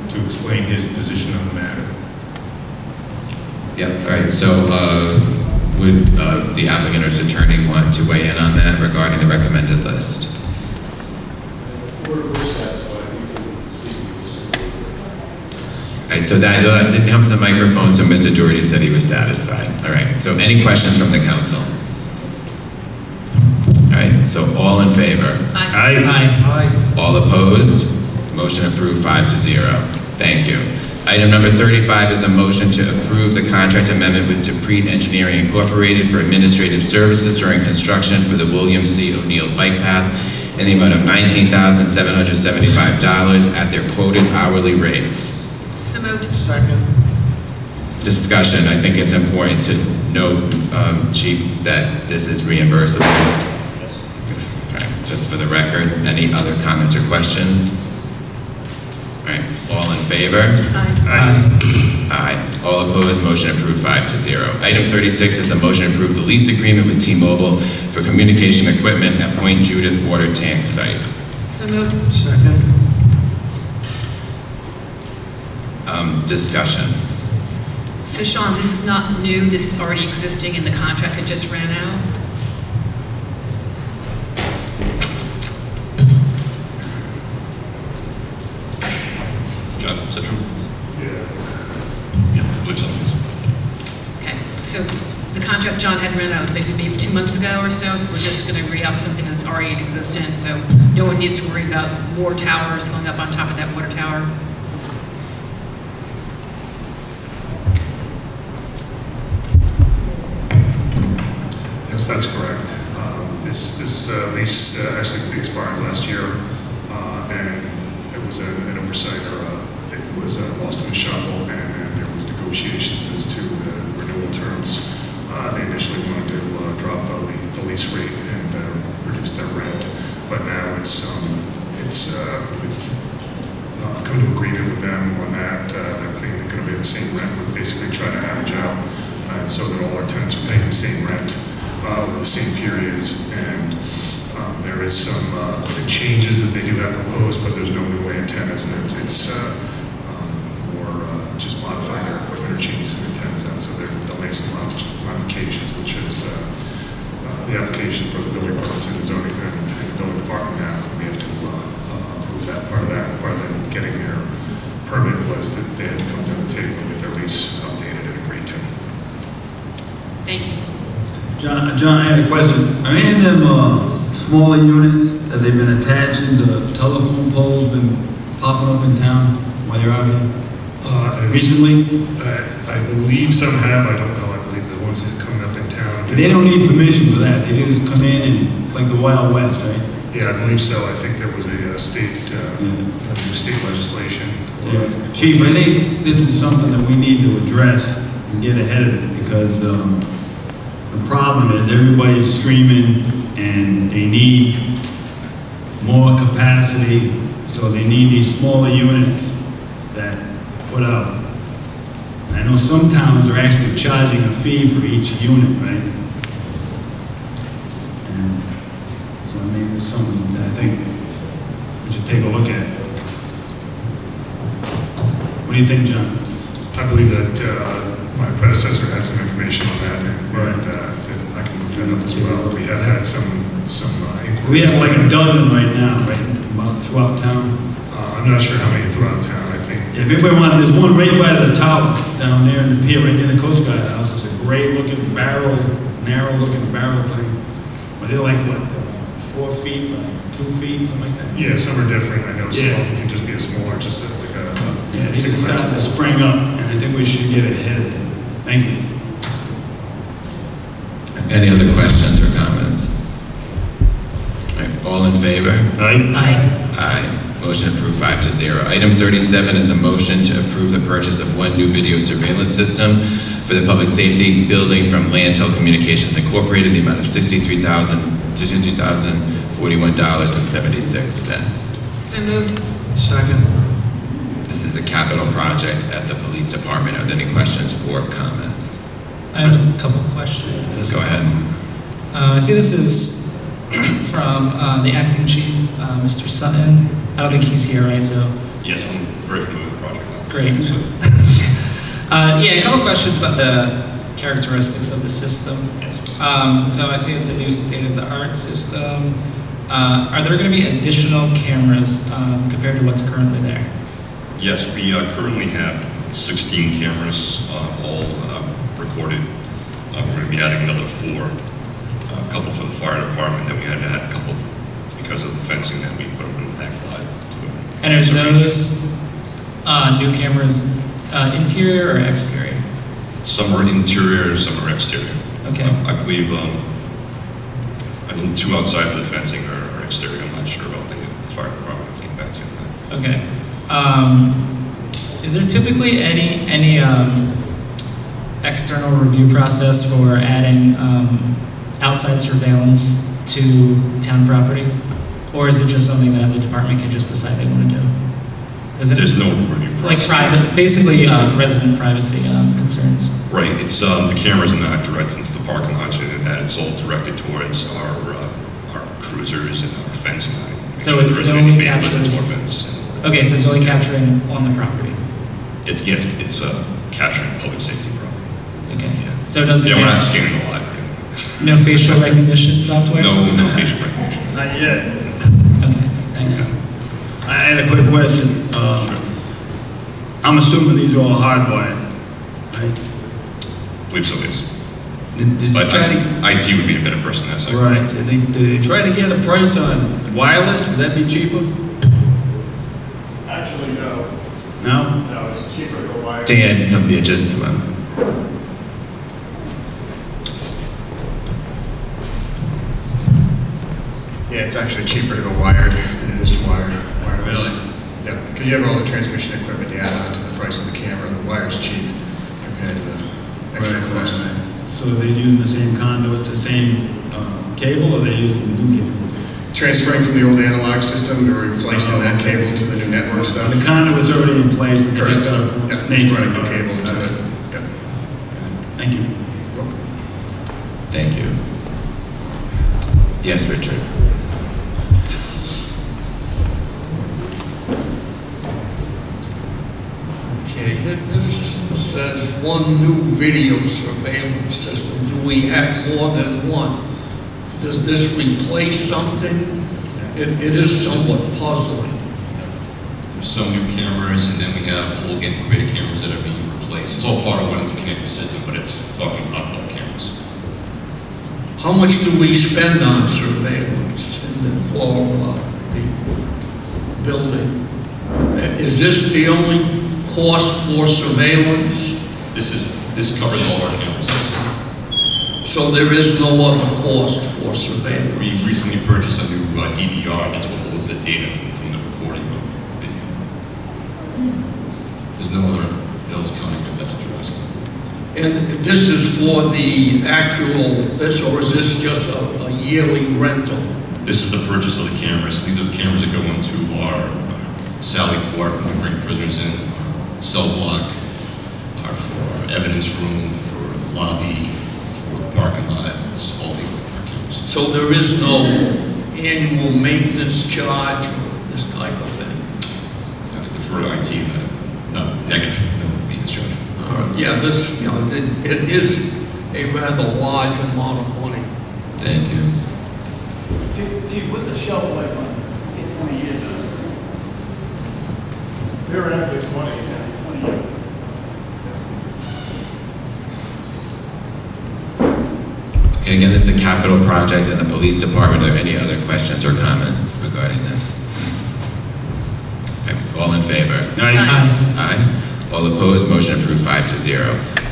to explain his position on the matter. Yep, all right, so would the applicant or his attorney want to weigh in on that regarding the recommended list? All right, so that didn't come to the microphone, so Mr. Doherty said he was satisfied. All right, so any questions from the council? All right, so all in favor? Aye. Aye. All opposed? Motion approved 5-0. Thank you. Item number 35 is a motion to approve the contract amendment with Dupree Engineering Incorporated for administrative services during construction for the William C. O'Neill Bike Path in the amount of $19,775 at their quoted hourly rates. So moved. Second. Discussion. I think it's important to note, Chief, that this is reimbursable. Yes. All right. Just for the record, any other comments or questions? All right. All in favor? Aye. Aye. All opposed, motion approved 5-0. Item 36 is a motion to approve the lease agreement with T-Mobile for communication equipment at Point Judith Water Tank Site. So moved. Second. Discussion. So Sean, this is not new, this is already existing in the contract that just ran out? John, is that true? Yeah. Yeah, I believe so. Okay, so the contract John had ran out maybe 2 months ago or so we're just going to re-up something that's already in existence, so no one needs to worry about more towers going up on top of that water tower. Yes, that's correct. This lease actually expired last year, and it was an oversight, or it was lost in the shuffle, and there was negotiations as to the renewal terms. They initially wanted to drop the lease rate and reduce their rent, but now we've come to agreement with them on that. They're going to be the same rent. We're basically trying to average out so that all our tenants are paying the same rent over the same periods, and there is some changes that they do have proposed, but there's no new antennas, and it's more just modifying their equipment or changing some antennas out, so they'll make some modifications, which is the application for the building permits and the zoning and the building department now. We have to approve that. Part of them getting their permit was that they had to come to the table and get their lease updated and agreed to. Thank you. John, I had a question. Are any of them smaller units that they've been attaching to telephone poles been popping up in town while you're out here? Recently? I believe some have. I don't know. I believe the ones that are coming up in town. They don't need permission for that. They just come in and it's like the Wild West, right? Yeah, I believe so. I think there was a new state legislation. Yeah. Chief, I think this is something that we need to address and get ahead of it, because the problem is everybody's streaming and they need more capacity, so they need these smaller units that put out. I know some towns are actually charging a fee for each unit, right? And so I mean, it's something that I think we should take a look at. What do you think, John? I believe that my predecessor had some information on that, and I can look that up as well. We have had some inquiries. We have like a dozen right now, right, about throughout town. I'm not sure how many throughout town. I think. If anybody wanted, there's one right by the tower down there in the pier, right near the Coast Guard house. It's a great looking barrel, narrow looking barrel thing. they're like what, they're like 4 feet by 2 feet, something like that? Yeah, some are different. I know some Yeah. of them can just be a smaller, just like a Yeah, it's single starting to mast. spring up, and I think we should get ahead of it. Thank you. Any other questions or comments? All right, all in favor? Aye. Aye. Motion approved 5-0. Item 37 is a motion to approve the purchase of one new video surveillance system for the public safety building from Land Telecommunications Incorporated, the amount of $62,041.76. So moved. Second. This is a capital project at the police department. Are there any questions or comments? I have a couple questions. Go ahead. I see this is from the acting chief, Mr. Sutton. I don't think he's here, right? So Yes, I'm very familiar with the project now. great. Yeah, a couple questions about the characteristics of the system. So I see it's a new state-of-the-art system. Are there going to be additional cameras compared to what's currently there? Yes, we currently have 16 cameras, all recorded. We're going to be adding another 4, a couple for the fire department, then we had to add a couple because of the fencing that we put up in the back lot. And are those new cameras interior or exterior? Some are interior, some are exterior. Okay. I believe 2 outside of the fencing are exterior. I'm not sure about the fire department. I'll get back to you on that. Okay. Is there typically any external review process for adding outside surveillance to town property? Or is it just something that the department can just decide they want to do? There's no review process. Like private, basically resident privacy concerns. Right, it's the cameras are not directed into the parking lot, so that it's all directed towards our cruisers and our fencing line. So it only captures. Okay, so it's only capturing on the property. It's capturing public safety property. Okay. Yeah. So it doesn't. Yeah, we're not scanning a lot. No facial recognition software. No facial recognition. Not yet. Okay, thanks. I had a quick question. I'm assuming these are all hardwired, right? I believe so, yes. Did But you try to, IT would be a better person to ask that right? question. Did they try to get a price on wireless? Would that be cheaper? Actually, no. No? No, it's cheaper to go wire. Dan, come here, just come on. Yeah, it's actually cheaper to go wired than it is to wireless. Really? Yeah, because you have all the transmission equipment to add on to the price of the camera. The wire's cheap compared to the extra cost. So they're using the same conduits, the same cable, or they're using new cable? Transferring from the old analog system to replacing that cable to the new network stuff. The conduit's already in place. And Correct. just Yeah, snake just running the it. cable into it. Yep. Thank you. Thank you. Yes, Richard. Okay, this says one new video surveillance system. Do we have more than one? Does this replace something? It is somewhat puzzling. There's some new cameras, and then we have old antiquated cameras that are being replaced. It's all part of one interconnected system, but it's talking about all cameras. How much do we spend on surveillance in the for the building? Is this the only cost for surveillance? This covers all our cameras. So there is no other cost for surveillance? We recently purchased a new DVR. That's what holds the data from the recording of video. There's no other bills coming if that's what you're asking. And this is for the actual, or is this just a yearly rental? This is the purchase of the cameras. These are the cameras that go into our Sally Port when we bring prisoners in, our cell block, for our evidence room, for the lobby, for the parking lot. It's all the cameras. So there is no annual maintenance charge or this type of thing? I defer to IT, no, negative, no maintenance charge. Yeah, this, it is a rather large amount of money. Thank you. Chief, what's the shelf life on it? 20 years now. They're actually 20, yeah. 20 years. Okay, again, this is a capital project in the police department. Are there any other questions or comments regarding this? Okay, all in favor? Aye. Aye. All opposed, motion approved 5-0.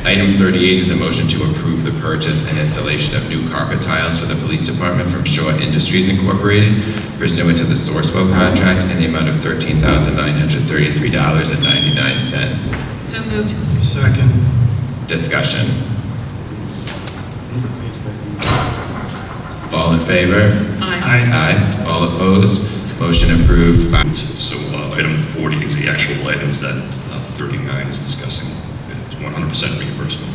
Item 38 is a motion to approve the purchase and installation of new carpet tiles for the police department from Shaw Industries Incorporated pursuant to the Sourcewell contract in the amount of $13,933.99. So moved. Second. Discussion. All in favor? Aye. Aye. All opposed? Motion approved. So item 40 is the actual items that 39 is discussing. It's 100% reimbursement.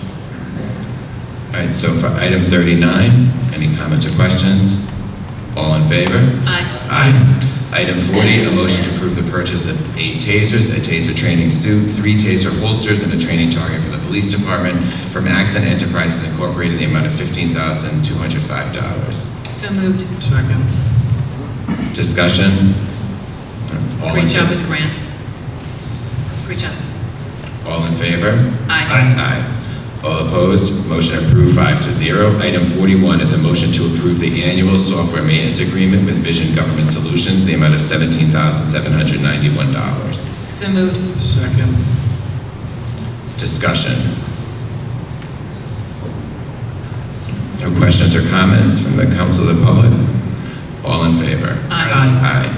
All right, so for item 39, any comments or questions? All in favor? Aye. Aye. Item 40, a motion to approve the purchase of 8 tasers, a taser training suit, 3 taser holsters, and a training target for the police department from Accent Enterprises Incorporated in the amount of $15,205. So moved. Second. Discussion? All in Great job favor? with the grant. Great job. All in favor? Aye. Aye. All opposed? Motion approved 5-0. Item 41 is a motion to approve the annual software maintenance agreement with Vision Government Solutions in the amount of $17,791. So moved. Second. Discussion. No questions or comments from the council or the public? All in favor? Aye. Aye.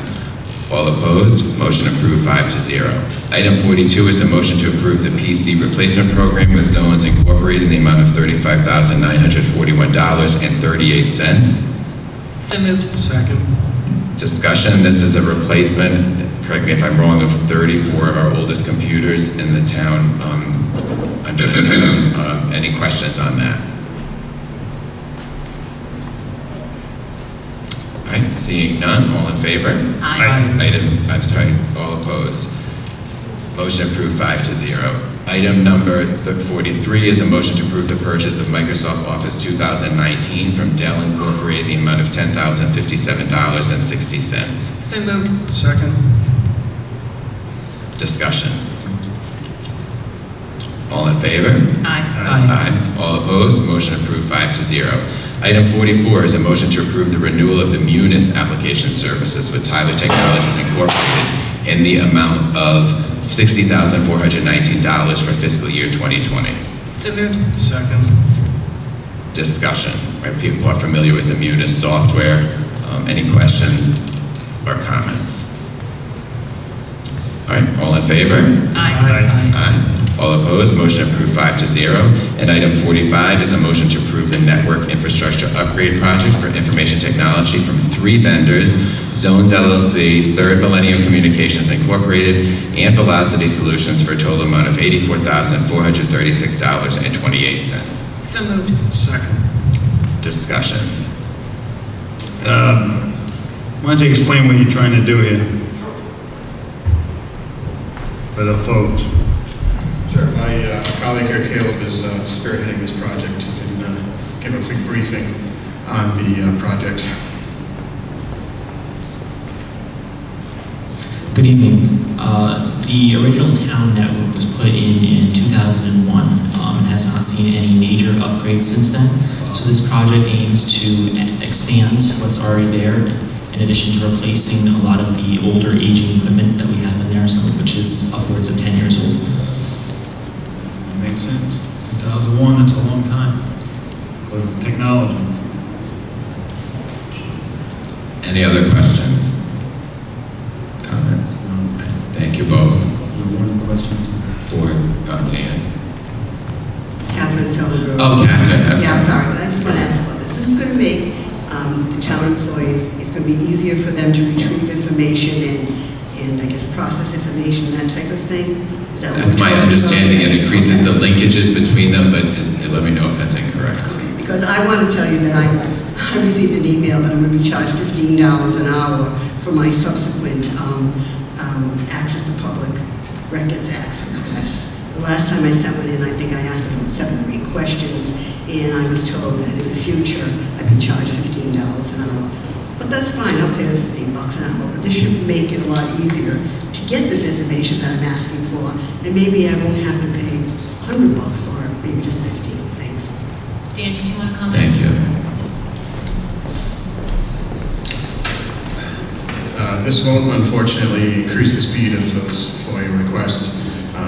All opposed? Motion approved 5-0. Item 42 is a motion to approve the PC replacement program with Zones Incorporated in the amount of $35,941.38. So moved. Second. Discussion. This is a replacement, correct me if I'm wrong, of 34 of our oldest computers in the town, under the town. Any questions on that? All right, seeing none, all in favor? Aye. All opposed. Motion approved 5-0. Item number 43 is a motion to approve the purchase of Microsoft Office 2019 from Dell Incorporated in the amount of $10,057.60. So moved. Second. Discussion. All in favor? Aye. Aye. All opposed? Motion approved 5-0. Item 44 is a motion to approve the renewal of the Munis application services with Tyler Technologies Incorporated in the amount of $60,419 for fiscal year 2020. So moved. Second. Discussion. Right, people are familiar with the Munis software. Any questions or comments? All right, all in favor? Aye. Aye. All opposed, motion approved 5-0. And item 45 is a motion to approve the network infrastructure upgrade project for information technology from 3 vendors, Zones LLC, Third Millennium Communications Incorporated, and Velocity Solutions for a total amount of $84,436.28. So moved. Second. Discussion. Why don't you explain what you're trying to do here? For the folks. Sure. My colleague here, Caleb, is spearheading this project. He can give a quick briefing on the project. Good evening. The original town network was put in 2001 and has not seen any major upgrades since then. So this project aims to expand what's already there, in addition to replacing a lot of the older aging equipment that we have in there, some of which is upwards of 10 years old. That makes sense. 2001, that's a long time for technology. Any other questions? Comments? Thank you both. One question. For Dan. Catherine Silvergrove. Oh, Catherine, I'm Yeah, I'm sorry. sorry, but I just want to ask about this. This is going to make the town employees, it's going to be easier for them to retrieve information and I guess process information, that type of thing? Is that what That's we're my talking understanding. about? It increases Okay. the linkages between them, but let me know if that's incorrect. Okay, because I want to tell you that I received an email that I'm going to be charged $15 an hour for my subsequent access to public records access requests. The last time I sent one in, I think I asked about 7 or 8 questions, and I was told that in the future I'd be charged $15 an hour. But that's fine, I'll pay the $15 an hour, but this should make it a lot easier to get this information that I'm asking for, and maybe I won't have to pay $100 for it, maybe just 15. Thanks. Dan, did you want to comment? Thank you. This won't unfortunately increase the speed of those FOIA requests.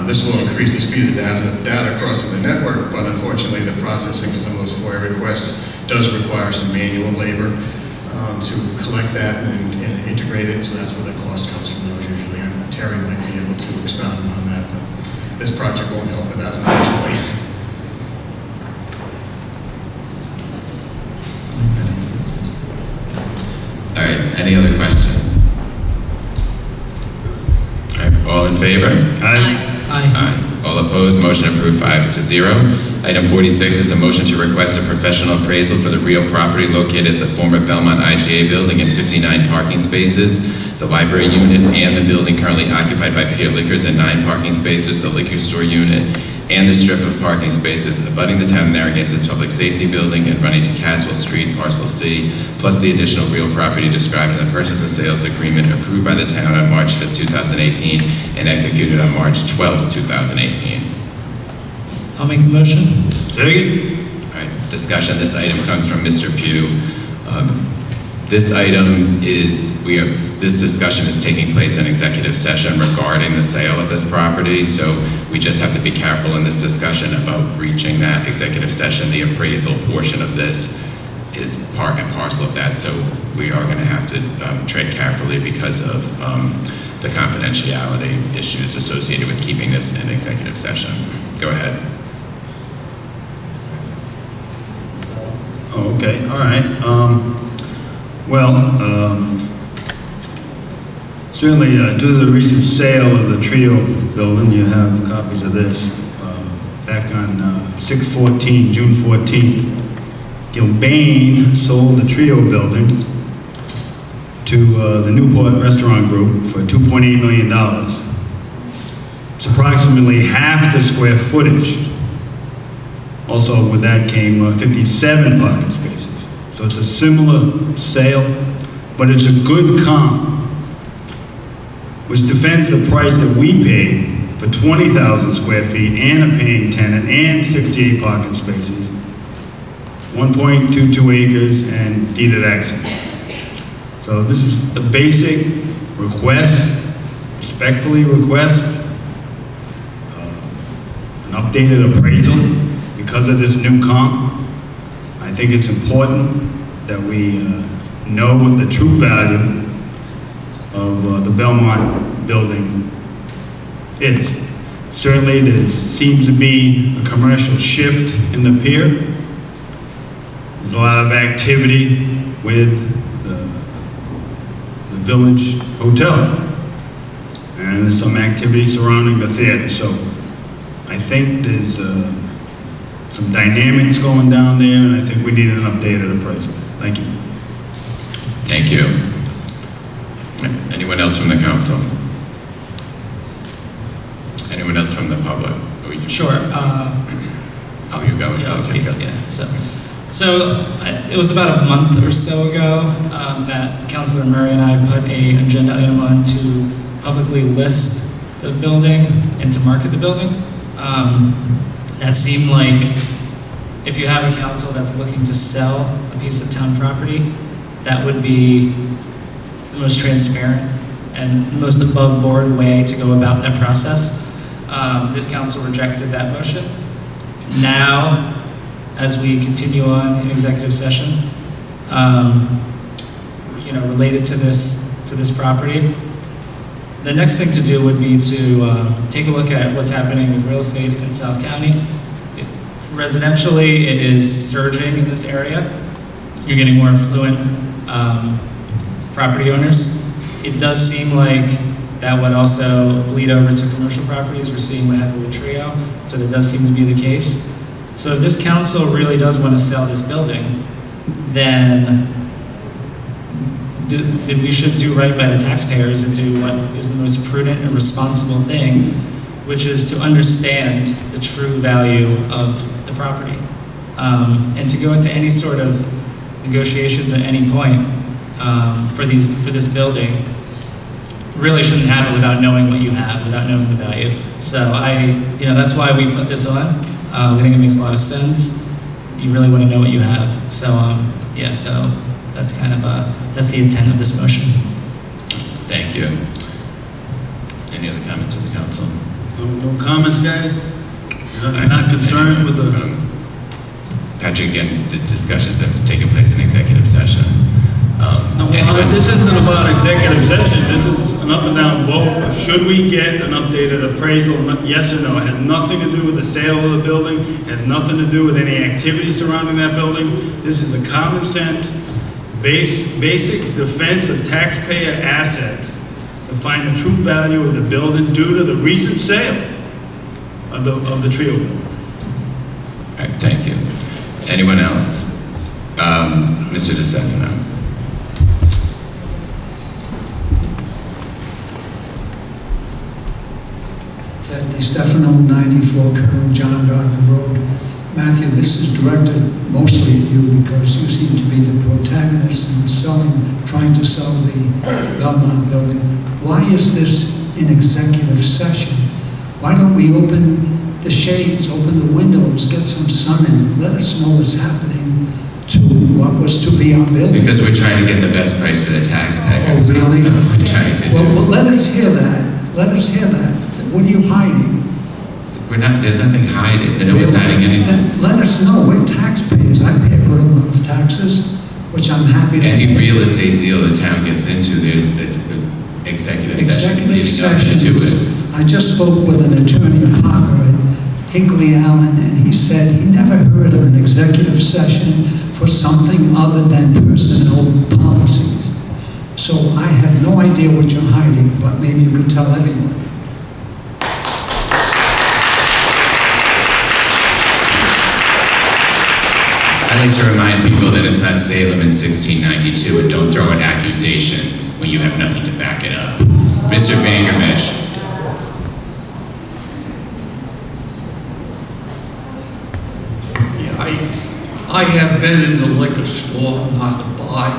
This will increase the speed of the data crossing the network, but unfortunately the processing for some of those FOIA requests does require some manual labor to collect that and integrate it, so that's where the cost comes from those usually. And Terry might be able to expound upon that, but this project won't help with that, unfortunately. All right, any other questions? All right, all in favor? Aye. Aye. All opposed, motion approved 5-0. Item 46 is a motion to request a professional appraisal for the real property located at the former Belmont IGA building and 59 parking spaces, the library unit, and the building currently occupied by Pier Liquors and 9 parking spaces, the liquor store unit, and the strip of parking spaces abutting the town of Narragansett's public safety building and running to Caswell Street, Parcel C, plus the additional real property described in the purchase and sales agreement approved by the town on March 5th, 2018, and executed on March 12th, 2018. I'll make the motion. Second. All right, discussion. This item comes from Mr. Pugh. This item is, this discussion is taking place in executive session regarding the sale of this property, so we just have to be careful in this discussion about breaching that executive session. The appraisal portion of this is part and parcel of that, so we are going to have to tread carefully because of the confidentiality issues associated with keeping this in executive session. Go ahead. Oh, okay, all right. Certainly due to the recent sale of the Trio building, you have copies of this. Back on 6/14, June 14th, Gilbane sold the Trio building to the Newport Restaurant Group for $2.8 million. It's approximately half the square footage. Also with that came 57 parking spaces. So it's a similar sale, but it's a good comp, which defends the price that we paid for 20,000 square feet and a paying tenant and 68 parking spaces, 1.22 acres and deeded access. So this is the basic request, respectfully request, an updated appraisal because of this new comp. I think it's important that we know what the true value of the Belmont building is. Certainly there seems to be a commercial shift in the pier. There's a lot of activity with the Village Hotel. And there's some activity surrounding the theater. So I think there's some dynamics going down there, and I think we need an updated appraisal. Thank you. Thank you. Anyone else from the council? Anyone else from the public? Sure. Oh, you're going? Yeah, I'll speak up, yeah. So it was about a month or so ago that Councilor Murray and I put an agenda item on to publicly list the building and to market the building. That seemed like if you have a council that's looking to sell a piece of town property, that would be the most transparent and the most above board way to go about that process. This council rejected that motion. Now, as we continue on in executive session, related to this property, the next thing to do would be to take a look at what's happening with real estate in South County. Residentially, it is surging in this area. You're getting more affluent property owners. It does seem like that would also bleed over to commercial properties. We're seeing what happened with Trio, so that does seem to be the case. So if this council really does want to sell this building, then we should do right by the taxpayers and do what is the most prudent and responsible thing, which is to understand the true value of the property. And to go into any sort of negotiations at any point for this building really shouldn't happen without knowing what you have, without knowing the value. So that's why we put this on. We think it makes a lot of sense. You really want to know what you have. So so that's kind of that's the intent of this motion. Thank you. Any other comments from the council? No comments, guys? You're not concerned with the... Patrick, again, the discussions have taken place in executive session. This isn't about executive session. This is an up and down vote. Should we get an updated appraisal? Yes or no? It has nothing to do with the sale of the building. It has nothing to do with any activity surrounding that building. This is a common sense, basic defense of taxpayer assets to find the true value of the building due to the recent sale of the Trio building. All right, thank you. Anyone else? Mr. DeStefano. Ted DeStefano, 94 Colonel John Gardner Road. Matthew, this is directed mostly at you because you seem to be the protagonist in trying to sell the Belmont building. Why is this in executive session? Why don't we open the shades, open the windows, get some sun in, let us know what's happening to what was to be our building? Because we're trying to get the best price for the taxpayer. Oh, really? That's what we're trying to do. Well, let us hear that. Let us hear that. What are you hiding? There's nothing hiding. No one's hiding anything. Then let us know. We're taxpayers. I pay a good amount of taxes, which I'm happy to Any pay. real estate deal the town gets into, there's executive sessions leading up to it. I just spoke with an attorney partner at Hinckley Allen, and he said he never heard of an executive session for something other than personnel policies. So I have no idea what you're hiding, but maybe you could tell everyone. I like to remind people that it's not Salem in 1692, and don't throw out accusations when you have nothing to back it up. Mr. Vangermish. I have been in the liquor store, not to buy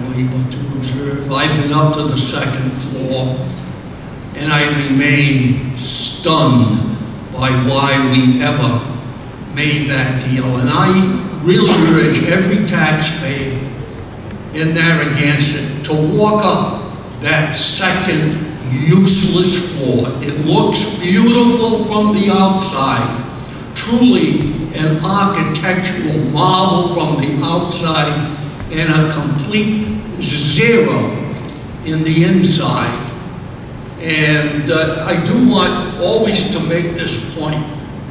way, but to observe. I've been up to the second floor, and I remain stunned by why we ever made that deal. And I really urge every taxpayer in Narragansett to walk up that second useless floor. It looks beautiful from the outside, truly an architectural marvel from the outside, and a complete zero in the inside. And I do want always to make this point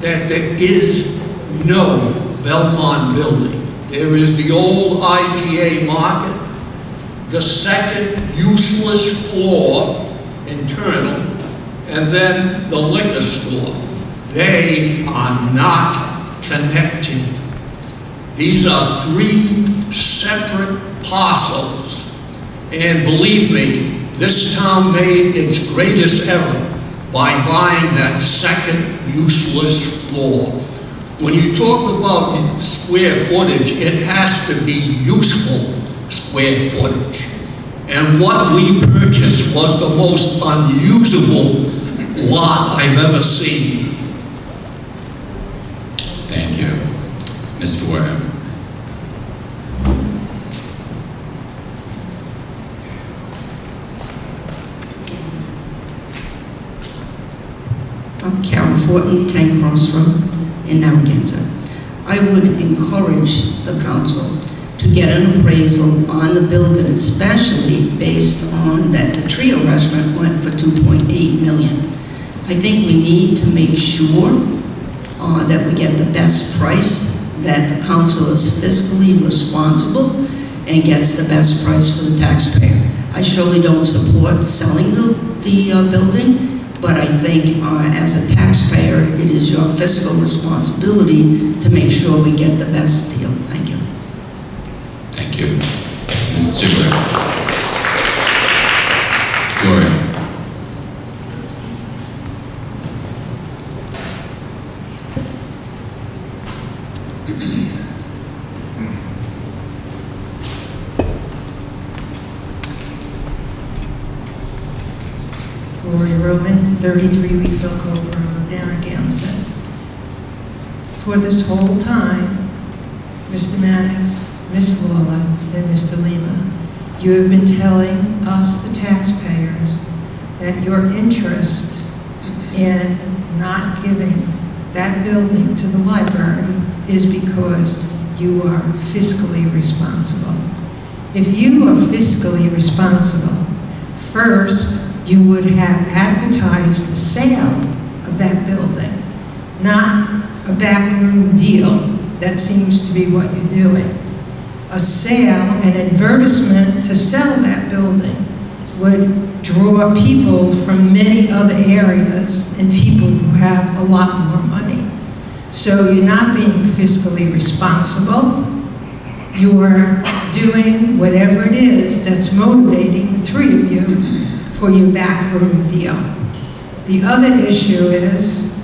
that there is no Belmont building. There is the old IGA market, the second useless floor, internal, and then the liquor store. They are not connected. These are three separate parcels. And believe me, this town made its greatest error by buying that second useless floor. When you talk about square footage, it has to be useful square footage. And what we purchased was the most unusable lot I've ever seen. Thank you. Ms. Ford. I'm Carol Fortin, 10 Cross Road in Narragansett. I would encourage the council to get an appraisal on the building, especially based on that the Trio restaurant went for $2.8 million. I think we need to make sure that we get the best price, that the council is fiscally responsible and gets the best price for the taxpayer. I surely don't support selling the building, but I think as a taxpayer, it is your fiscal responsibility to make sure we get the best deal. Thank you. Thank you. Ms. Gibler. Gloria. Gloria Roman, 33 Wheatville Cove Road, Narragansett. For this whole time, Mr. Maddox, Ms. Waller, and Mr. Lima You have been telling us, the taxpayers, that your interest in not giving that building to the library is because you are fiscally responsible. If you are fiscally responsible, first you would have advertised the sale of that building, not a backroom deal. That seems to be what you're doing. A sale, an advertisement to sell that building would draw people from many other areas and people who have a lot more money. So you're not being fiscally responsible. You are doing whatever it is that's motivating the three of you for your backroom deal. The other issue is,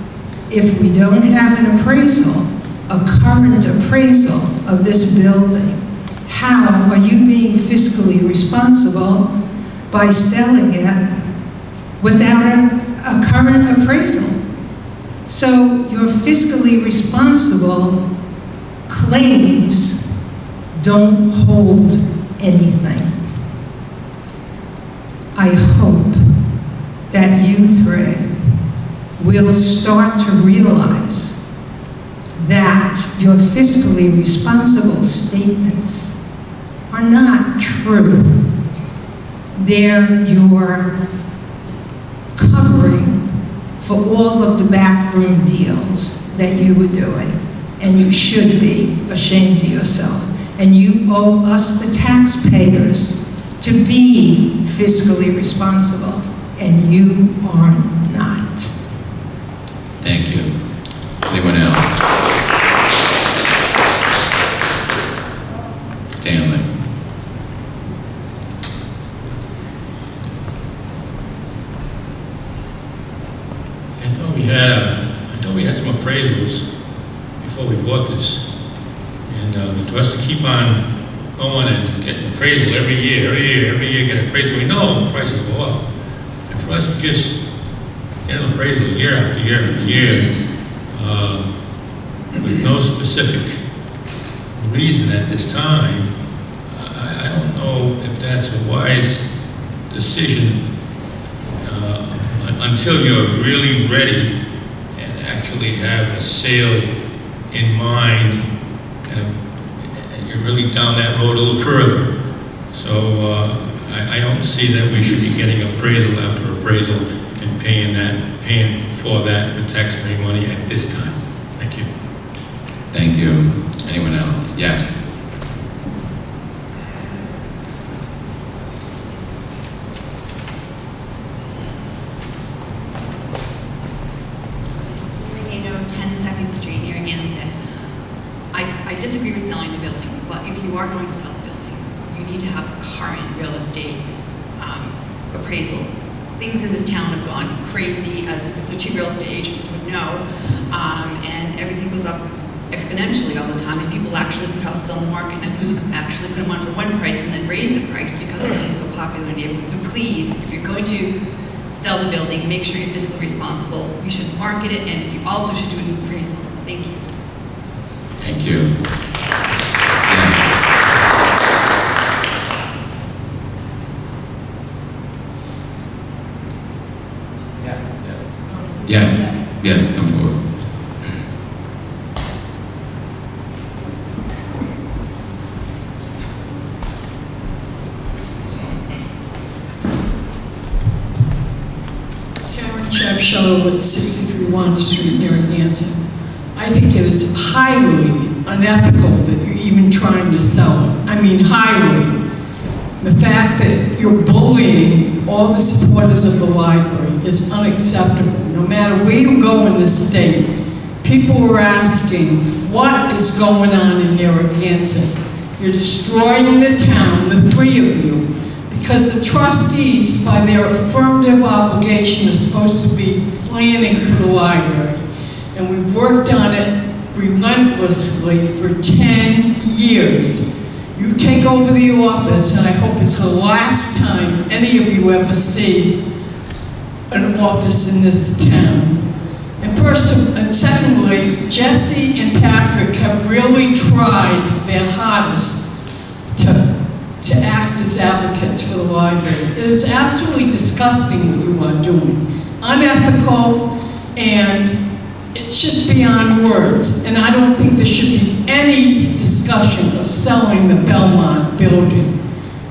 if we don't have an appraisal, a current appraisal of this building, how are you being fiscally responsible by selling it without a current appraisal? So your fiscally responsible claims don't hold anything. I hope that you three will start to realize that your fiscally responsible statements are not true. They're your covering for all of the backroom deals that you were doing, and you should be ashamed of yourself. And you owe us, the taxpayers, to be fiscally responsible, and you are not. Thank you. Anyone else? Stanley. I thought we had some appraisals before we bought this. And to us to keep on going and getting appraisal every year get appraisal, we know prices go up. And for us to just get an appraisal year after year after year with no specific reason at this time, I don't know if that's a wise decision until you're really ready and actually have a sale in mind, and you're really down that road a little further. So I don't see that we should be getting appraisal after appraisal and paying for that with taxpayer money at this time. Thank you. Thank you. Anyone else? Yes. I disagree with selling the building, but if you are going to sell the building, you need to have a current real estate appraisal. Things in this town have gone crazy, as the two real estate agents would know, and everything goes up exponentially all the time, and people actually put houses on the market and actually put them on for one price and then raise the price because it's so popular in the neighborhood. So please, if you're going to sell the building, make sure you're fiscally responsible. You should market it, and you also should do an appraisal. Thank you. Thank you. Yes. Yes, come forward. Chap Shuttlewood, 63 Wanda Street, Narragansett. I think it is highly unethical that you're even trying to sell it. I mean, highly. The fact that you're bullying all the supporters of the library is unacceptable. No matter where you go in this state, people are asking, what is going on in Narragansett? You're destroying the town, the three of you, because the trustees, by their affirmative obligation, are supposed to be planning for the library. And we've worked on it relentlessly for 10 years. You take over the office, and I hope it's the last time any of you ever see an office in this town. And secondly, Jesse and Patrick have really tried their hardest to to act as advocates for the library. It is absolutely disgusting what you are doing. Unethical, and it's just beyond words. And I don't think there should be any discussion of selling the Belmont building.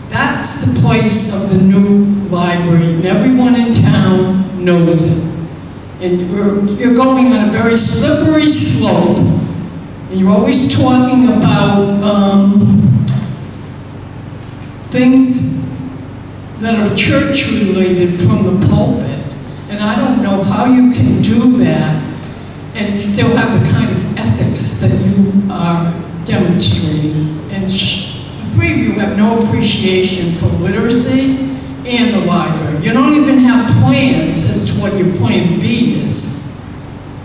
That's the place of the new library, and everyone in town knows it. And you're going on a very slippery slope, and you're always talking about things that are church-related from the pulpit. And I don't know how you can do that and still have the kind of ethics that you are demonstrating. And the three of you have no appreciation for literacy and the library. You don't even have plans as to what your plan B is,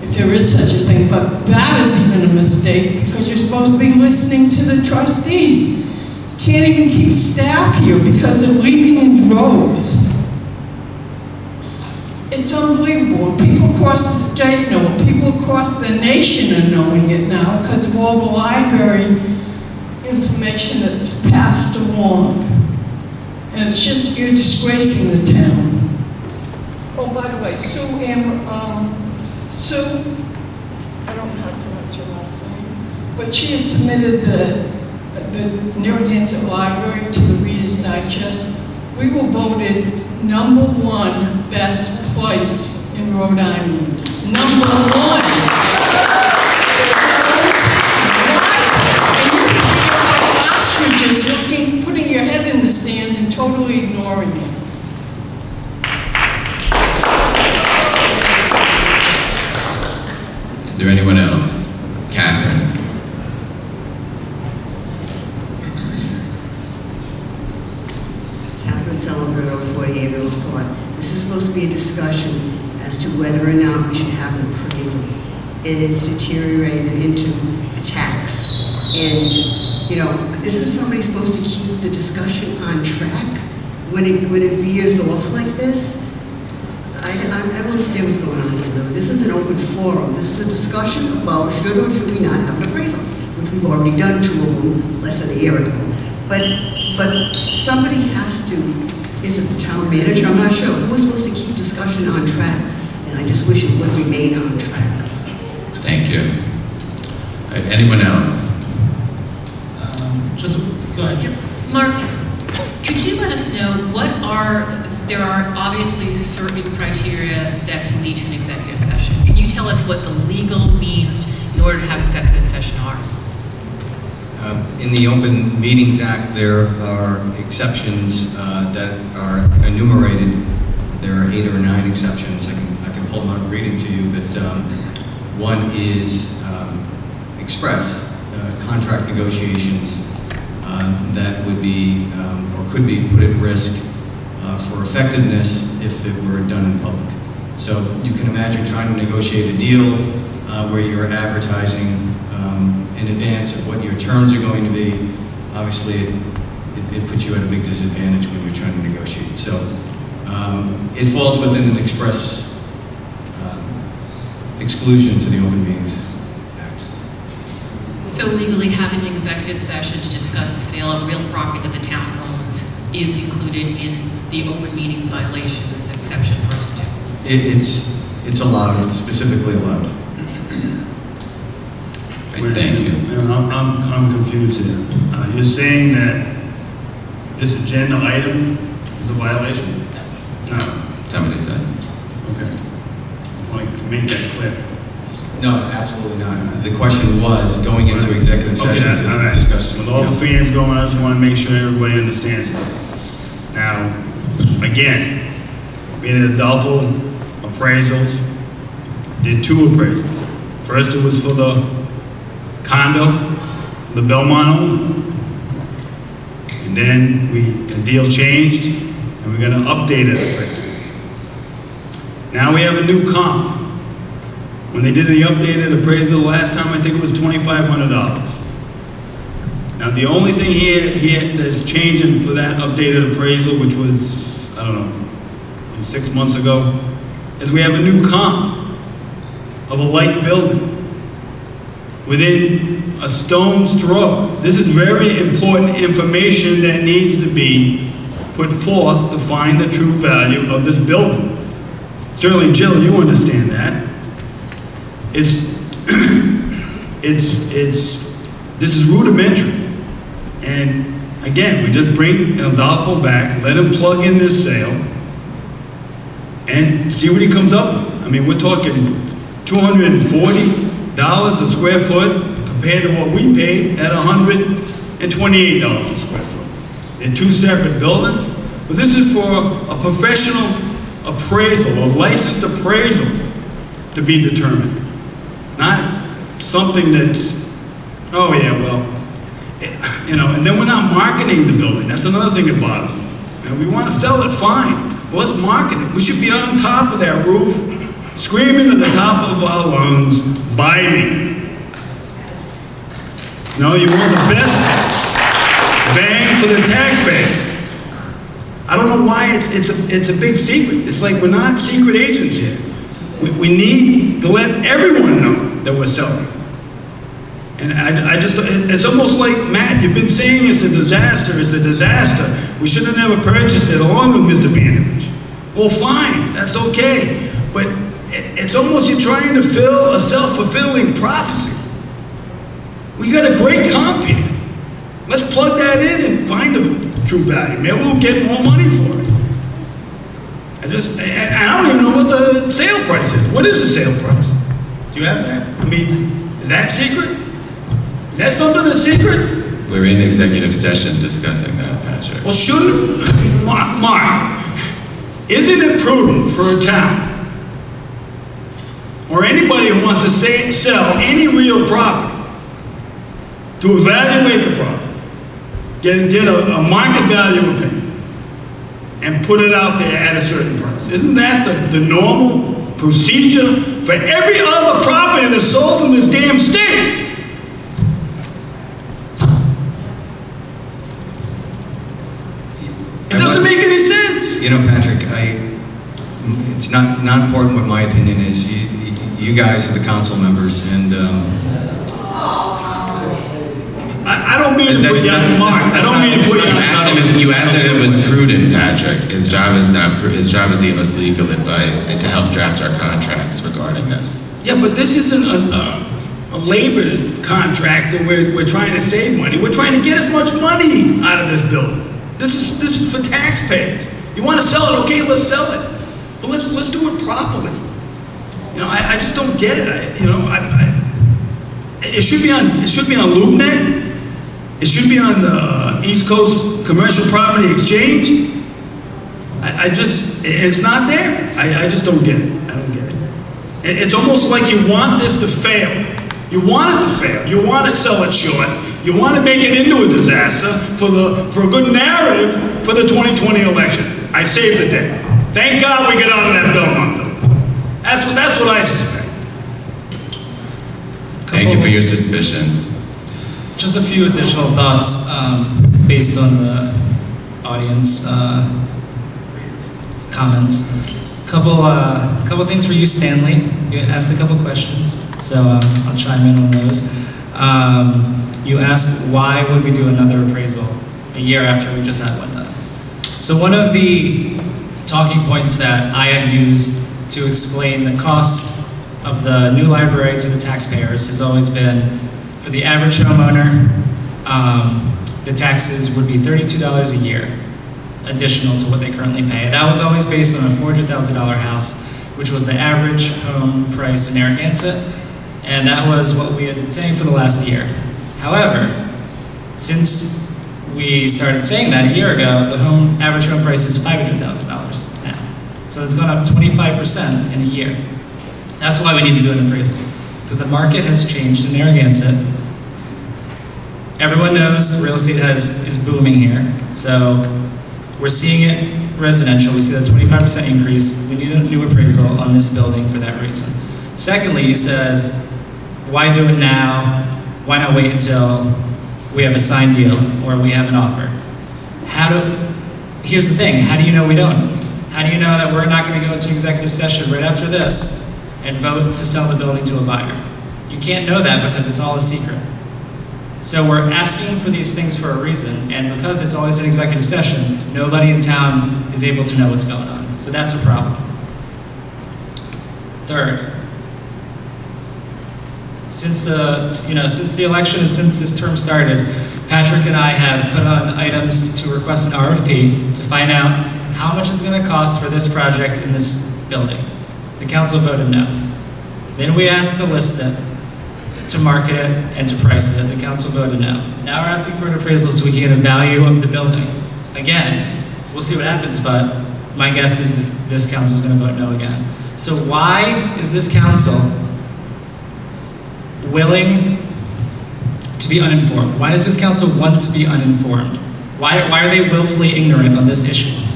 if there is such a thing. But that is even a mistake, because you're supposed to be listening to the trustees. You can't even keep staff here because they're leaving in droves. It's unbelievable. And people across the state know it. People across the nation are knowing it now because of all the library information that's passed along. And it's just, you're disgracing the town. Oh, by the way, Sue, I don't know how to pronounce your last name, but she had submitted the Narragansett Library to the Reader's Digest. We were voted #1 best place in Rhode Island. #1. Ostriches putting your head in the sand and totally ignoring it. Is there anyone else? Catherine. This is supposed to be a discussion as to whether or not we should have an appraisal. And it's deteriorated into a tax. And, you know, isn't somebody supposed to keep the discussion on track when it veers off like this? I don't understand what's going on here, really. This is an open forum. This is a discussion about should or should we not have an appraisal, which we've already done 2 of them less than a year ago. But somebody has to. Is it the town manager? I'm not sure. We're supposed to keep discussion on track, and I just wish it would remain on track. Thank you. Anyone else? Just go ahead. Mark, could you let us know there are obviously certain criteria that can lead to an executive session. Can you tell us what the legal means in order to have executive session are? In the Open Meetings Act, there are exceptions that are enumerated. There are 8 or 9 exceptions. I can pull them out and read them to you, but one is express contract negotiations that would be or could be put at risk for effectiveness if it were done in public. So you can imagine trying to negotiate a deal where you're advertising in advance of what your terms are going to be. Obviously, it puts you at a big disadvantage when you're trying to negotiate. So it falls within an express exclusion to the Open Meetings Act. So legally, having an executive session to discuss the sale of real property that the town owns is included in the open meetings violations exception for us to do? It's allowed, specifically allowed. Thank you. I'm confused here. You're saying that this agenda item is a violation? No, somebody said. Okay. I want to make that clear. No, absolutely not. The question was going into executive session to discuss. With all the fans going, I just want to make sure everybody understands it. Now, again, we had Adolfo appraisals, did 2 appraisals. First it was for the condo, the Belmont owner. And then the deal changed, and we're going to update it appraisal. Now we have a new comp. When they did the updated appraisal last time, I think it was $2,500. Now the only thing here that's changing for that updated appraisal, which was, I don't know, 6 months ago, is we have a new comp of a like building within a stone's throw. This is very important information that needs to be put forth to find the true value of this building. Certainly, Jill, you understand that. This is rudimentary. And again, we just bring Adolfo back, let him plug in this sale, and see what he comes up with. I mean, we're talking $240 a square foot compared to what we paid at $128 a square foot. They're two separate buildings, but this is for a professional appraisal, a licensed appraisal to be determined. Not something that's, oh yeah, well, you know, and then we're not marketing the building. That's another thing that bothers me. You know, we want to sell it, fine. Well, let's market it. We should be on top of that roof, screaming at the top of our lungs, buy me. No, you want the best bang for the taxpayers. I don't know why it's a big secret. It's like we're not secret agents here. We need to let everyone know that we're selling. And I just, it's almost like, Matt, you've been saying it's a disaster, We should have never purchased it along with Mr. Vanovich. Well, fine, that's okay. But it's almost you're trying to fill a self-fulfilling prophecy. We got a great comp here. Let's plug that in and find the true value. Maybe we'll get more money for it. I don't even know what the sale price is. What is the sale price? Do you have that? I mean, is that secret? Is that something that's secret? We're in executive session discussing that, Patrick. Well, shouldn't, Mark, isn't it prudent for a town or anybody who wants to sell any real property to evaluate the property, get a market value opinion, and put it out there at a certain price? Isn't that the normal procedure for every other property that's sold in this damn state? It doesn't make any sense. You know, Patrick, it's not important what my opinion is. You guys are the council members, and I don't mean to put you on Mark. I don't mean to put you on. You asked if it was prudent, Patrick. His job is to give us legal advice and to help draft our contracts regarding this. Yeah, but this isn't a labor contract that we're trying to save money. We're trying to get as much money out of this building. This is for taxpayers. You want to sell it? Okay, let's sell it. But let's do it properly. You know, I just don't get it. It should be on LoopNet. It should be on the East Coast Commercial Property Exchange. It's not there. I just don't get it. I don't get it. It's almost like you want this to fail. You want it to fail. You want to sell it short. You want to make it into a disaster for a good narrative for the 2020 election. I saved the day. Thank God we get out of that Belmont bill. That's what I suspect. Thank you for your suspicions. Just a few additional thoughts based on the audience comments. Couple things for you, Stanley. You asked a couple questions, so I'll chime in on those. You asked why would we do another appraisal a year after we just had one done. So one of the talking points that I have used to explain the cost of the new library to the taxpayers has always been, for the average homeowner, the taxes would be $32 a year, additional to what they currently pay. That was always based on a $400,000 house, which was the average home price in Narragansett, and that was what we had been saying for the last year. However, since we started saying that a year ago, the average home price is $500,000 now. So it's gone up 25% in a year. That's why we need to do an appraisal, because the market has changed in Narragansett. Everyone knows real estate is booming here. So we're seeing it residential. We see that 25% increase. We need a new appraisal on this building for that reason. Secondly, you said, why do it now? Why not wait until we have a signed deal or we have an offer? Here's the thing, how do you know we don't? How do you know that we're not going to go into executive session right after this and vote to sell the building to a buyer? You can't know that because it's all a secret. So we're asking for these things for a reason, and because it's always an executive session, nobody in town is able to know what's going on. So that's a problem. Third, since the election and since this term started, Patrick and I have put on items to request an RFP to find out how much it's going to cost for this project in this building. The council voted no. Then we asked to list it, to market it, and to price it. The council voted no. Now we're asking for an appraisal so we can get a value of the building. Again, we'll see what happens, but my guess is this council is going to vote no again. So why is this council willing to be uninformed? Why does this council want to be uninformed? Why are they willfully ignorant on this issue?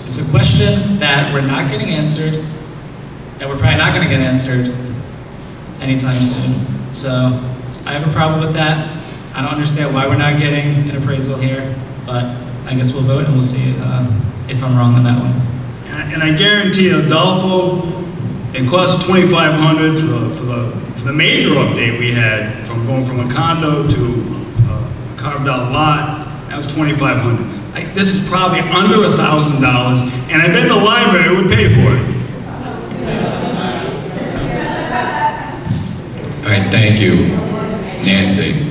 It's a question that we're not getting answered, and we're probably not going to get answered anytime soon. So I have a problem with that. I don't understand why we're not getting an appraisal here, but I guess we'll vote and we'll see if I'm wrong on that one. And I guarantee you, Adolfo, it cost $2,500 for the major update we had from going from a condo to a carved out lot. That was $2,500. This is probably under $1,000, and I bet the library would pay for it. All right, thank you. Nancy.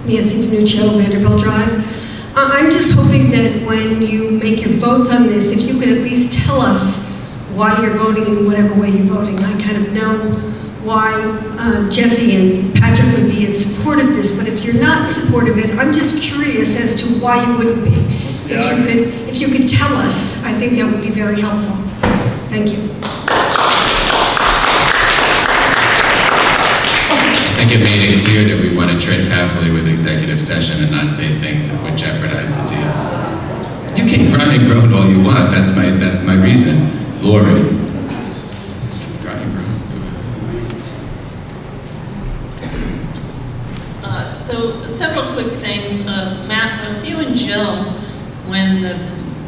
Nancy DiNuccio, Vanderbilt Drive. I'm just hoping that when you make your votes on this, if you could at least tell us why you're voting in whatever way you're voting. I kind of know why Jesse and Patrick would be in support of this, but if you're not in support of it, I'm just curious as to why you wouldn't be. If you could tell us, I think that would be very helpful. Thank you. I think it made it clear that we want to tread carefully with executive session and not say things that would jeopardize the deal. You can grunt and groan all you want. That's my reason. Lori. So several quick things. Matt, both you and Jill, when the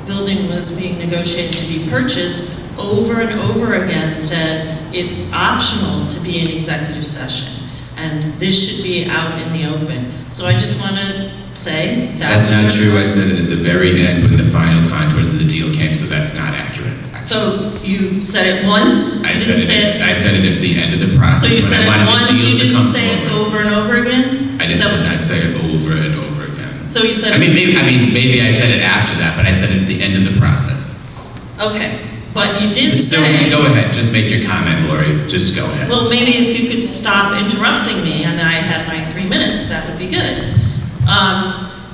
building was being negotiated to be purchased, over and over again said it's optional to be in executive session. And this should be out in the open. So I just want to say that's not true. I said it at the very end when the final contours of the deal came, so that's not accurate. So you said it once? I said it at the end of the process. So you said it once, you didn't say it forward. over and over again? I did not say it over and over again. So you said maybe I said it after that, but I said it at the end of the process. Okay. But you did so say... Go ahead, just make your comment, Lori. Just go ahead. Well, maybe if you could stop interrupting me and I had my 3 minutes, that would be good.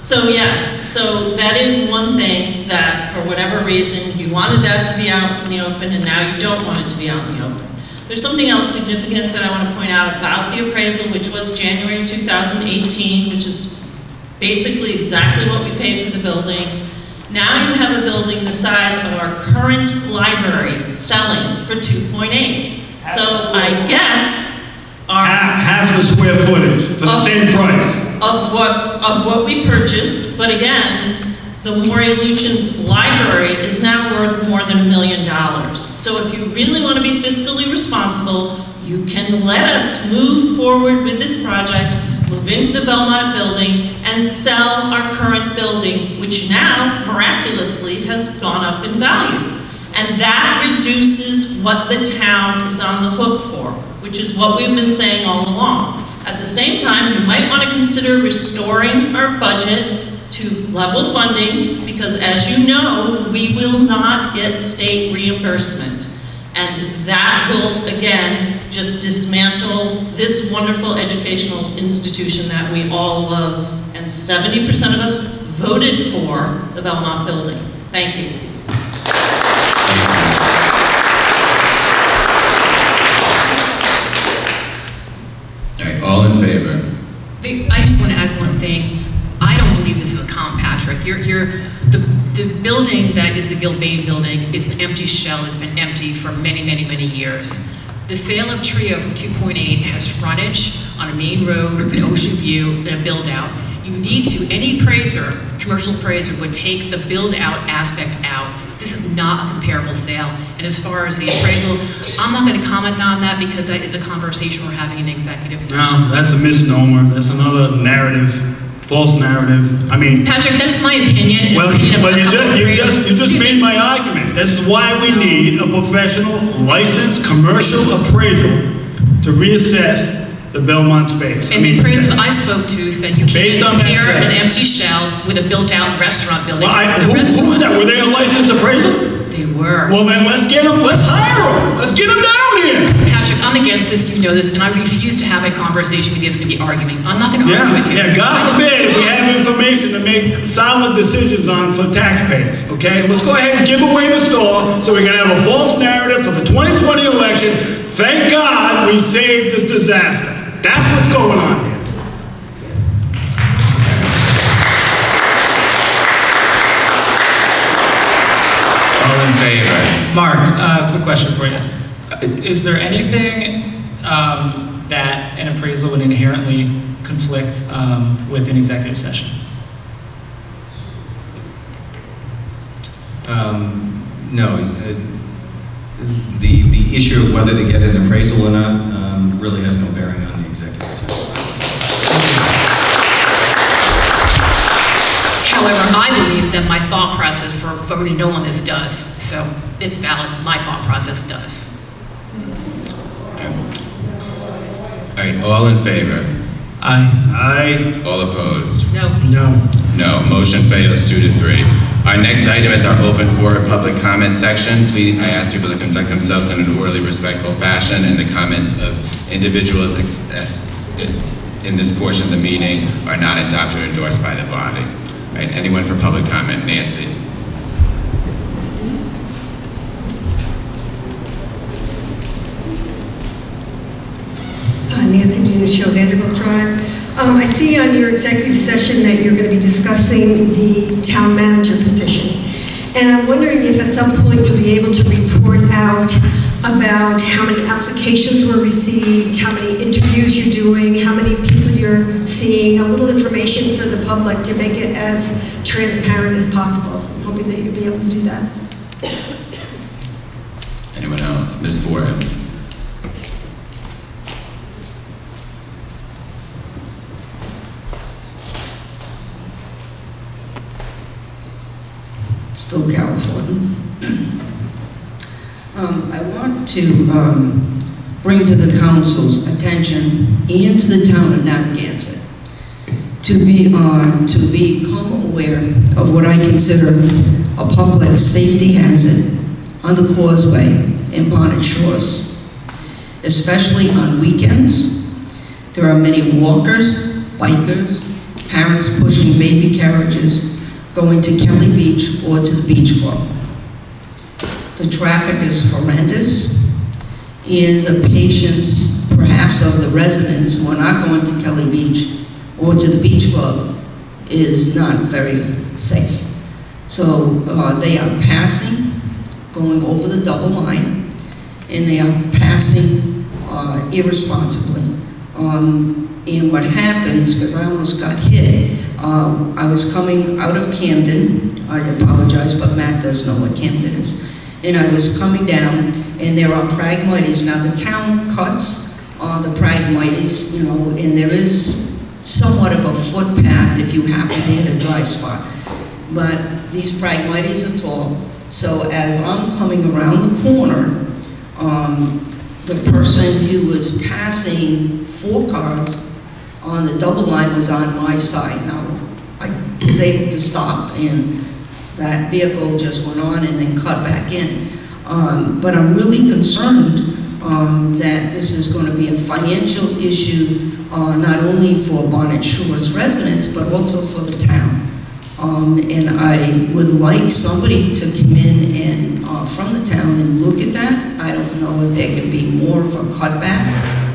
So yes, so that is one thing that for whatever reason you wanted that to be out in the open and now you don't want it to be out in the open. There's something else significant that I want to point out about the appraisal, which was January 2018, which is basically exactly what we paid for the building. Now you have a building the size of our current library selling for 2.8. So I guess half the square footage for the same price of what we purchased. But again, the Memorial Luchen's library is now worth more than $1 million. So if you really want to be fiscally responsible, you can let us move forward with this project, move into the Belmont building, and sell our current building, which now, miraculously, has gone up in value. And that reduces what the town is on the hook for, which is what we've been saying all along. At the same time, you might want to consider restoring our budget to level funding, because as you know, we will not get state reimbursement. And that will, again, just dismantle this wonderful educational institution that we all love, and 70% of us voted for the Belmont building. Thank you. All right, all in favor? I just want to add one thing. I don't believe this is a comp, Patrick. The building that is the Gilbane building is an empty shell. It's been empty for many, many, many years. The sale of Trio for 2.8 has frontage on a main road, an ocean view, and a build out. You need to, any appraiser, commercial appraiser, would take the build-out aspect out. This is not a comparable sale. And as far as the appraisal, I'm not going to comment on that because that is a conversation we're having in executive session. No, that's a misnomer. That's another narrative, false narrative. I mean, Patrick, that's my opinion. Well, but you just made my argument. This is why we need a professional, licensed commercial appraisal to reassess the Belmont space. And the appraisers I spoke to said you can't compare an empty shell with a built-out restaurant building. Well, who was that? Were they a licensed appraiser? They were. Well, then let's get them. Let's hire them. Let's get them down here. Patrick, I'm against this. You know this, and I refuse to have a conversation with you. It's going to be arguing. I'm not going to argue with you. Yeah, God forbid if we have information to make solid decisions on for taxpayers. Okay, let's go ahead and give away the store so we can have a false narrative for the 2020 election. Thank God we saved this disaster. That's what's going on here. All in favor? Mark, quick question for you. Is there anything that an appraisal would inherently conflict with an executive session? No. The issue of whether to get an appraisal or not really has no bearing on the executive session. However, I believe that my thought process for voting no on this does. So it's valid. My thought process does. All right, all in favor? Aye. Aye. All opposed? No. No. No, motion fails 2-3. Our next item is our open forum public comment section. Please, I ask people to conduct themselves in an orderly, respectful fashion, and the comments of individuals in this portion of the meeting are not adopted or endorsed by the body. All right, anyone for public comment? Nancy. Nancy Dunishow, Vanderbilt Drive. I see on your executive session that you're going to be discussing the town manager position. And I'm wondering if at some point you'll be able to report out about how many applications were received, how many interviews you're doing, how many people you're seeing, a little information for the public to make it as transparent as possible. I'm hoping that you'll be able to do that. Anyone else? Ms. Ford. Still California. I want to bring to the council's attention and to the town of Narragansett to become aware of what I consider a public safety hazard on the causeway in Bonnet Shores, especially on weekends. There are many walkers, bikers, parents pushing baby carriages, going to Kelly Beach or to the beach club. The traffic is horrendous, and the patience, perhaps of the residents who are not going to Kelly Beach or to the beach club, is not very safe. So they are passing, going over the double line, and they are passing irresponsibly. And what happens, because I almost got hit, I was coming out of Camden. I apologize, but Matt does know what Camden is. And I was coming down, and there are Pragmites. Now the town cuts the Pragmites, you know, and there is somewhat of a footpath if you happen to hit a dry spot. But these Pragmites are tall, so as I'm coming around the corner, the person who was passing 4 cars on the double line was on my side. Now, I was able to stop, and that vehicle just went on and then cut back in. But I'm really concerned that this is going to be a financial issue, not only for Bonnet Shores residents, but also for the town. And I would like somebody to come in and from the town and look at that. I don't know if there can be more of a cutback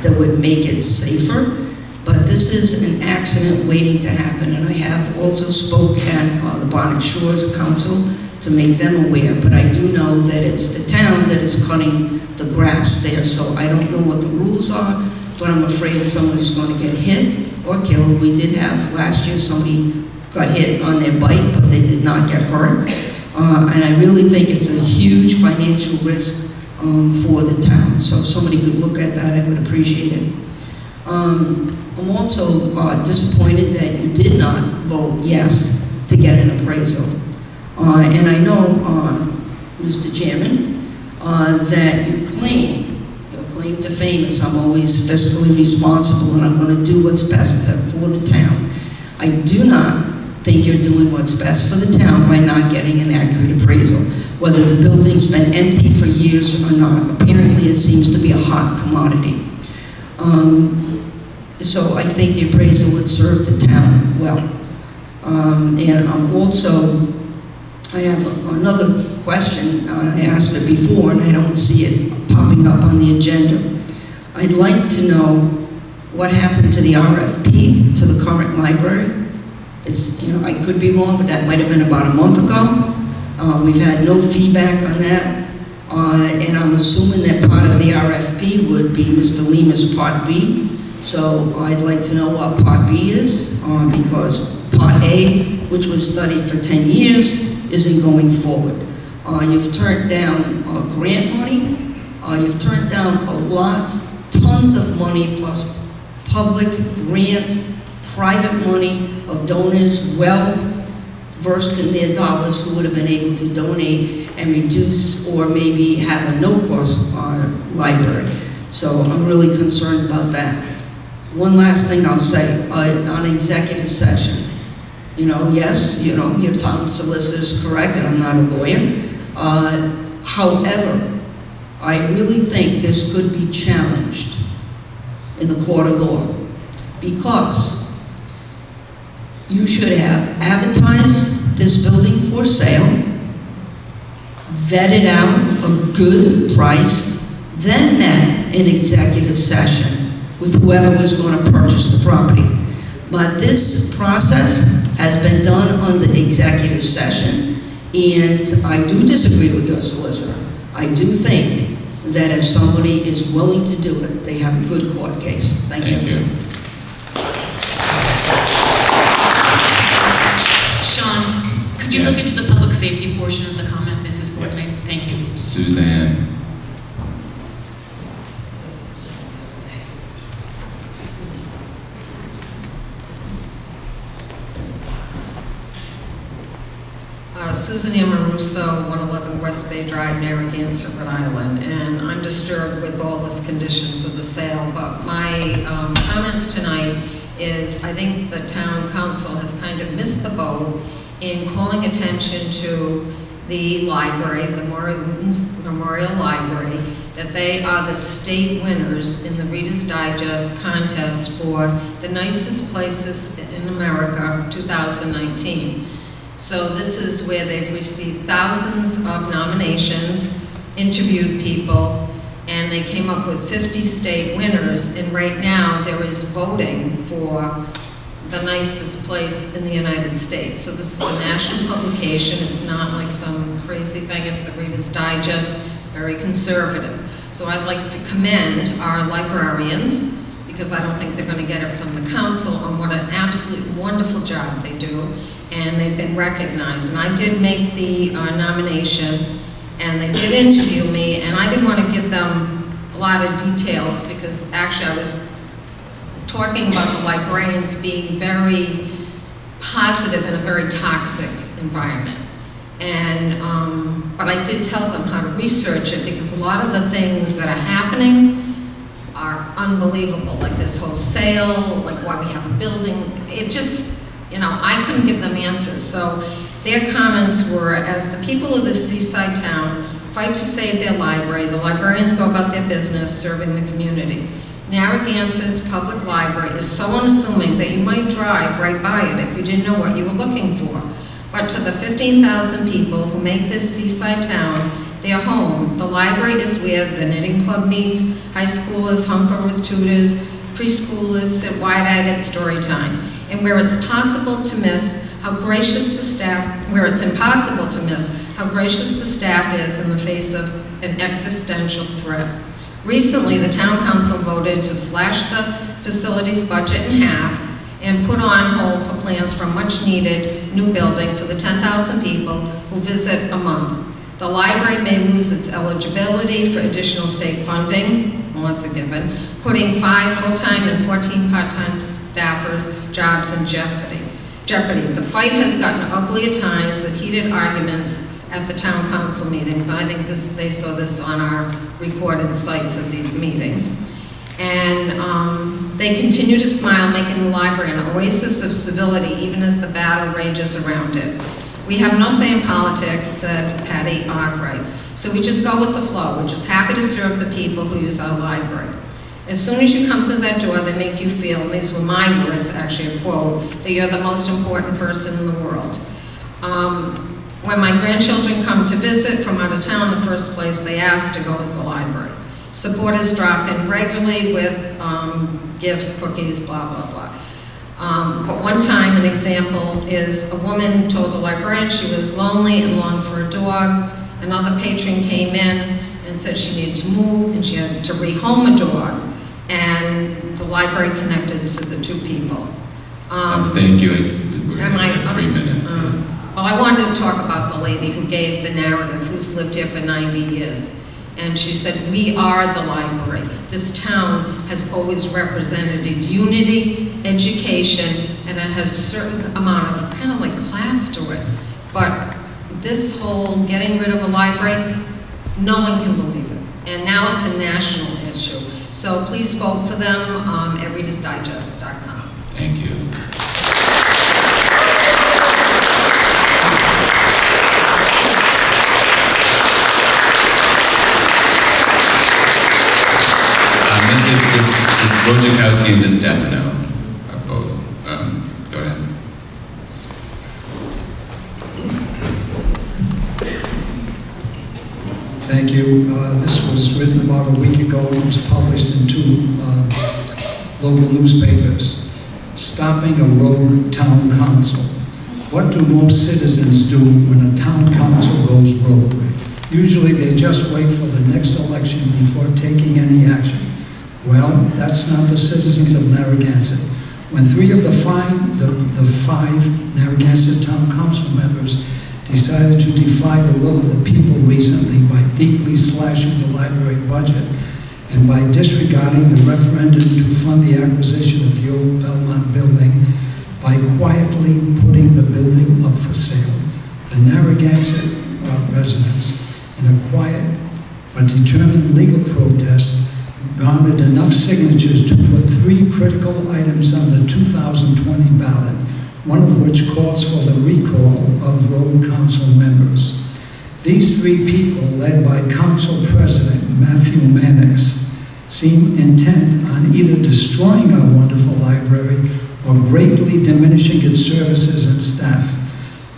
that would make it safer, but this is an accident waiting to happen. And I have also spoke at the Bonnet Shores Council to make them aware, but I do know that it's the town that is cutting the grass there, so I don't know what the rules are, but I'm afraid somebody's going to get hit or killed. We did have last year somebody got hit on their bike, but they did not get hurt. And I really think it's a huge financial risk for the town. So if somebody could look at that, I would appreciate it. I'm also disappointed that you did not vote yes to get an appraisal. And I know, Mr. Chairman, that you claim to fame is I'm always fiscally responsible and I'm going to do what's best for the town. I do not think you're doing what's best for the town by not getting an accurate appraisal, whether the building's been empty for years or not. Apparently it seems to be a hot commodity. So I think the appraisal would serve the town well. And I have another question. I asked it before and I don't see it popping up on the agenda. I'd like to know what happened to the RFP to the current library. It's, I could be wrong, but that might have been about a month ago. We've had no feedback on that. And I'm assuming that part of the RFP would be Mr. Lima's Part B. So I'd like to know what Part B is, because Part A, which was studied for 10 years, isn't going forward. You've turned down grant money. You've turned down tons of money, plus public grants, private money of donors well versed in their dollars who would have been able to donate and reduce or maybe have a no-cost library. So I'm really concerned about that. One last thing I'll say on executive session. Yes, your town solicitor is correct, and I'm not a lawyer. However, I really think this could be challenged in the court of law, because you should have advertised this building for sale, vetted out a good price, then met an executive session with whoever was going to purchase the property. But this process has been done under executive session, and I do disagree with your solicitor. I do think that if somebody is willing to do it, they have a good court case. Thank you. Sean, could you look into the public safety portion of the comment, Mrs. Courtney? Thank you. Suzanne. Susan Amaruso, 111 West Bay Drive, Narragansett, Rhode Island, and I'm disturbed with all this conditions of the sale, but my comments tonight is I think the town council has kind of missed the boat in calling attention to the library, the Memorial Library, that they are the state winners in the Reader's Digest contest for the nicest places in America 2019. So this is where they've received thousands of nominations, interviewed people, and they came up with 50 state winners, and right now there is voting for the nicest place in the United States. So this is a national publication. It's not like some crazy thing. It's the Reader's Digest, very conservative. So I'd like to commend our librarians, because I don't think they're going to get it from the council, on what an absolute wonderful job they do, and they've been recognized. And I did make the nomination, and they did interview me, and I didn't want to give them a lot of details, because actually I was talking about the librarians being very positive in a very toxic environment. And, but I did tell them how to research it, because a lot of the things that are happening are unbelievable, like this whole sale, like why we have a building. It just, I couldn't give them answers. So their comments were, as the people of this seaside town fight to save their library, the librarians go about their business serving the community. Narragansett's public library is so unassuming that you might drive right by it if you didn't know what you were looking for. But to the 15,000 people who make this seaside town their home, the library is where the knitting club meets, high schoolers hunker with tutors, preschoolers sit wide-eyed at story time, and where it's possible to miss how gracious the staff, where it's impossible to miss how gracious the staff is in the face of an existential threat. Recently, the town council voted to slash the facilities budget in half and put on hold for plans for a much-needed new building for the 10,000 people who visit a month. The library may lose its eligibility for additional state funding, well, that's a given, putting 5 full-time and 14 part-time staffers' jobs in jeopardy. The fight has gotten ugly at times with heated arguments at the town council meetings, and I think they saw this on our recorded sites of these meetings. And they continue to smile, making the library an oasis of civility even as the battle rages around it. We have no say in politics, said Patty Arkwright, so we just go with the flow. We're just happy to serve the people who use our library. As soon as you come to that door, they make you feel, and these were my words, actually a quote, that you're the most important person in the world. When my grandchildren come to visit from out of town, the first place they ask to go is the library. Supporters drop in regularly with gifts, cookies, blah, blah, blah. But one time, an example is a woman told the librarian she was lonely and longed for a dog. Another patron came in and said she needed to move and she had to rehome a dog. And the library connected to the two people. Thank you. We're at 3 minutes. Well, I wanted to talk about the lady who gave the narrative, who's lived here for 90 years. And she said, we are the library. This town has always represented unity, education, and it has a certain amount of kind of like class to it. But this whole getting rid of a library, no one can believe it. And now it's a national issue. So please vote for them at readersdigest.com. Thank you. Mrs. Wojciechowski and DeStefano are both. Go ahead. Thank you. This was written about a week ago and was published in 2 local newspapers. Stopping a rogue town council. What do most citizens do when a town council goes rogue? Usually they just wait for the next election before taking any action. Well, that's not the citizens of Narragansett. When 3 of the 5 Narragansett town council members decided to defy the will of the people recently by deeply slashing the library budget and by disregarding the referendum to fund the acquisition of the old Belmont building, by quietly putting the building up for sale, the Narragansett residents, in a quiet but determined legal protest, garnered enough signatures to put 3 critical items on the 2020 ballot, one of which calls for the recall of rogue council members. These 3 people, led by Council President Matthew Mannix, seem intent on either destroying our wonderful library or greatly diminishing its services and staff.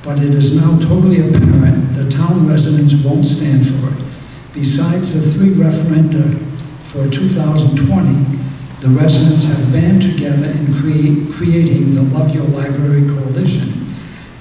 But it is now totally apparent the town residents won't stand for it. Besides the 3 referenda for 2020, the residents have band together in creating the Love Your Library Coalition.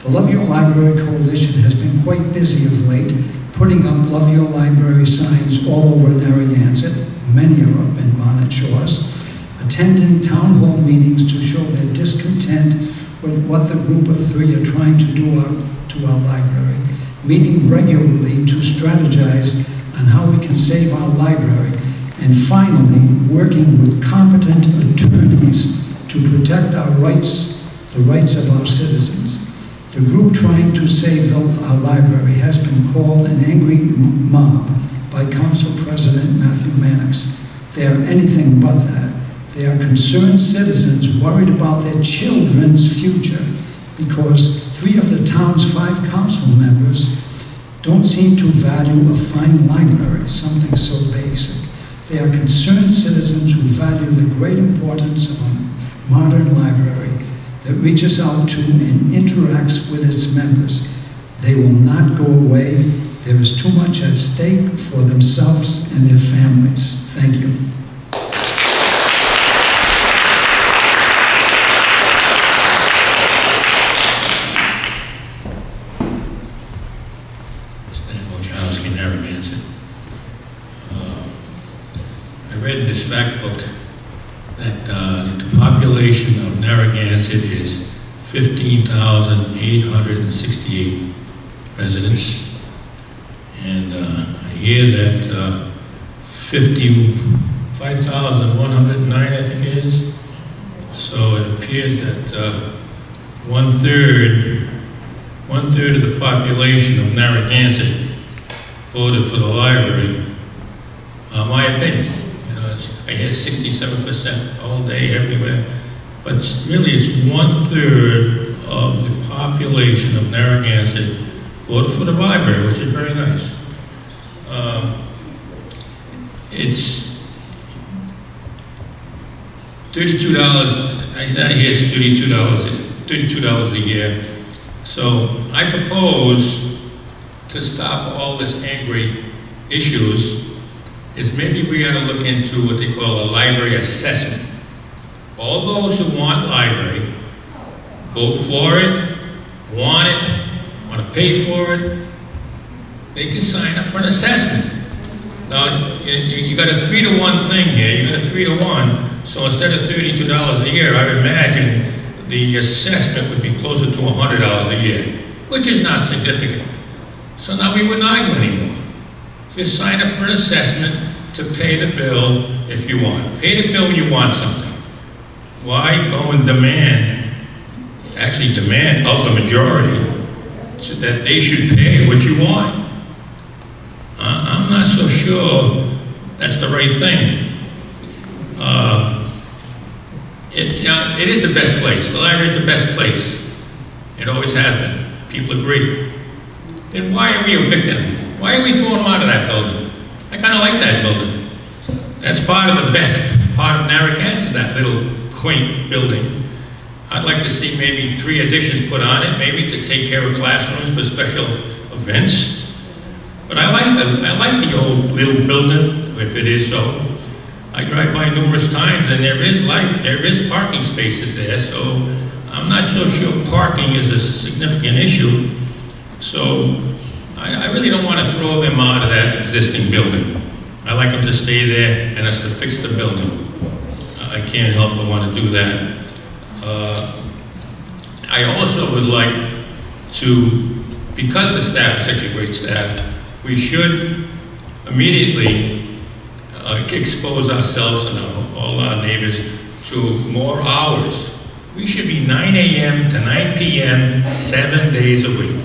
The Love Your Library Coalition has been quite busy of late, putting up Love Your Library signs all over Narragansett, many are up in Bonnet Shores, attending town hall meetings to show their discontent with what the group of 3 are trying to do to our library, meeting regularly to strategize on how we can save our library, and finally, working with competent attorneys to protect our rights, the rights of our citizens. The group trying to save our library has been called an angry mob by Council President Matthew Mannix. They are anything but that. They are concerned citizens worried about their children's future because 3 of the town's 5 council members don't seem to value a fine library, something so basic. They are concerned citizens who value the great importance of a modern library that reaches out to and interacts with its members. They will not go away. There is too much at stake for themselves and their families. Thank you. Narragansett is 15,868 residents. And I hear that 55,109, I think it is. So it appears that one third of the population of Narragansett voted for the library. My opinion, you know, I hear 67% all day, everywhere, but really it's 1/3 of the population of Narragansett voted for the library, which is very nice. It's $32. I hear it's $32 a year. So I propose to stop all this angry issues is maybe we got to look into what they call a library assessment. All those who want library, vote for it, want to pay for it, they can sign up for an assessment. Now, you got a 3-to-1 thing here, you got a 3-to-1, so instead of $32 a year, I would imagine the assessment would be closer to $100 a year, which is not significant. So now we wouldn't argue anymore. Just sign up for an assessment to pay the bill if you want. Pay the bill when you want something. Why go and demand of the majority so that they should pay what you want? I'm not so sure that's the right thing. It is the best place. The library is the best place. It always has been. People agree. Then why are we evicting them? Why are we throwing them out of that building? I kind of like that building. That's part of the best part of Narragansett, that little quaint building. I'd like to see maybe 3 additions put on it, maybe to take care of classrooms for special events. But I like the old little building, if it is so. I drive by numerous times and there is parking spaces there, so I'm not so sure parking is a significant issue. So I really don't want to throw them out of that existing building. I like them to stay there and us to fix the building. I can't help but want to do that. I also would like to, because the staff is such a great staff, we should immediately expose ourselves and all our neighbors to more hours. We should be 9 a.m. to 9 p.m. 7 days a week,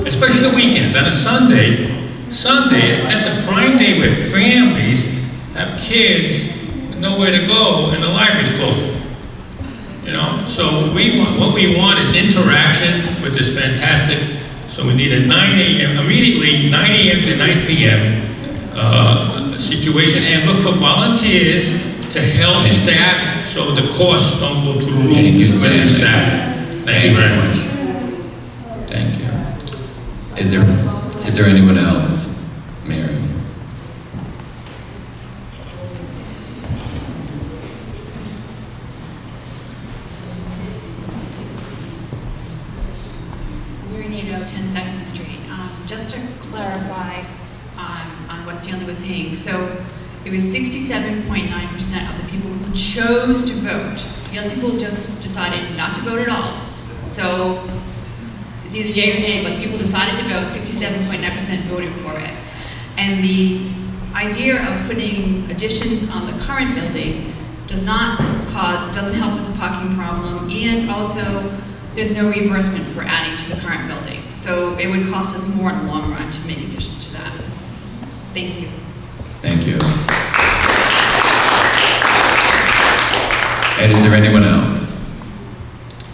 especially the weekends. On a Sunday, that's a prime day where families have kids, nowhere to go, and the library's closed. You know, so what we want is interaction with this fantastic. So we need a 9 a.m. immediately 9 a.m. to 9 p.m. Situation, and look for volunteers to help staff so the costs don't go through the roof. Thank you, staff. Thank you very much. Thank you. Is there anyone else? Mary? Mary Nato, 10 Street. Just to clarify on what Stanley was saying, so it was 67.9% of the people who chose to vote. The other people just decided not to vote at all. So it's either yay or nay, but the people decided to vote, 67.9% voted for it. And the idea of putting additions on the current building doesn't help with the parking problem, and also there's no reimbursement for adding to the current building. So it would cost us more in the long run to make additions to that. Thank you. Thank you. And is there anyone else?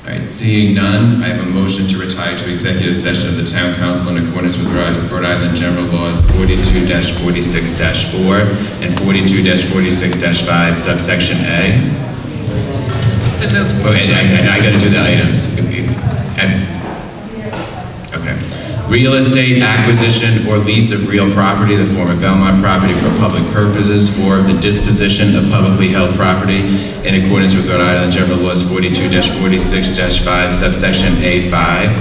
All right, seeing none, I have a motion to retire to executive session of the Town Council in accordance with Rhode Island General Laws 42-46-4 and 42-46-5, subsection A. So moved. Okay, I got to do the items. Okay. Real estate acquisition or lease of real property, the former Belmont property for public purposes, or the disposition of publicly held property in accordance with Rhode Island General Laws 42-46-5, subsection A5.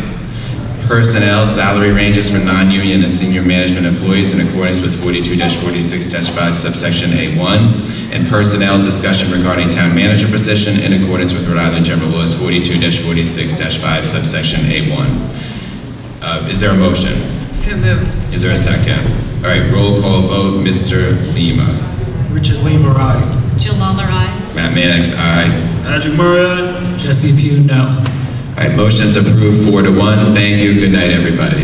Personnel salary ranges for non-union and senior management employees in accordance with 42-46-5 subsection A1, and personnel discussion regarding town manager position in accordance with Rhode Island General Laws 42-46-5 subsection A1. Is there a motion? So moved. Is there a second? All right, roll call vote. Mr. Lima. Richard Lima, aye. Jill Lawler, aye. Matt Mannix, aye. Patrick Murray, aye. Jesse Pugh, no. All right, motion's approved 4-1. Thank you. Good night, everybody.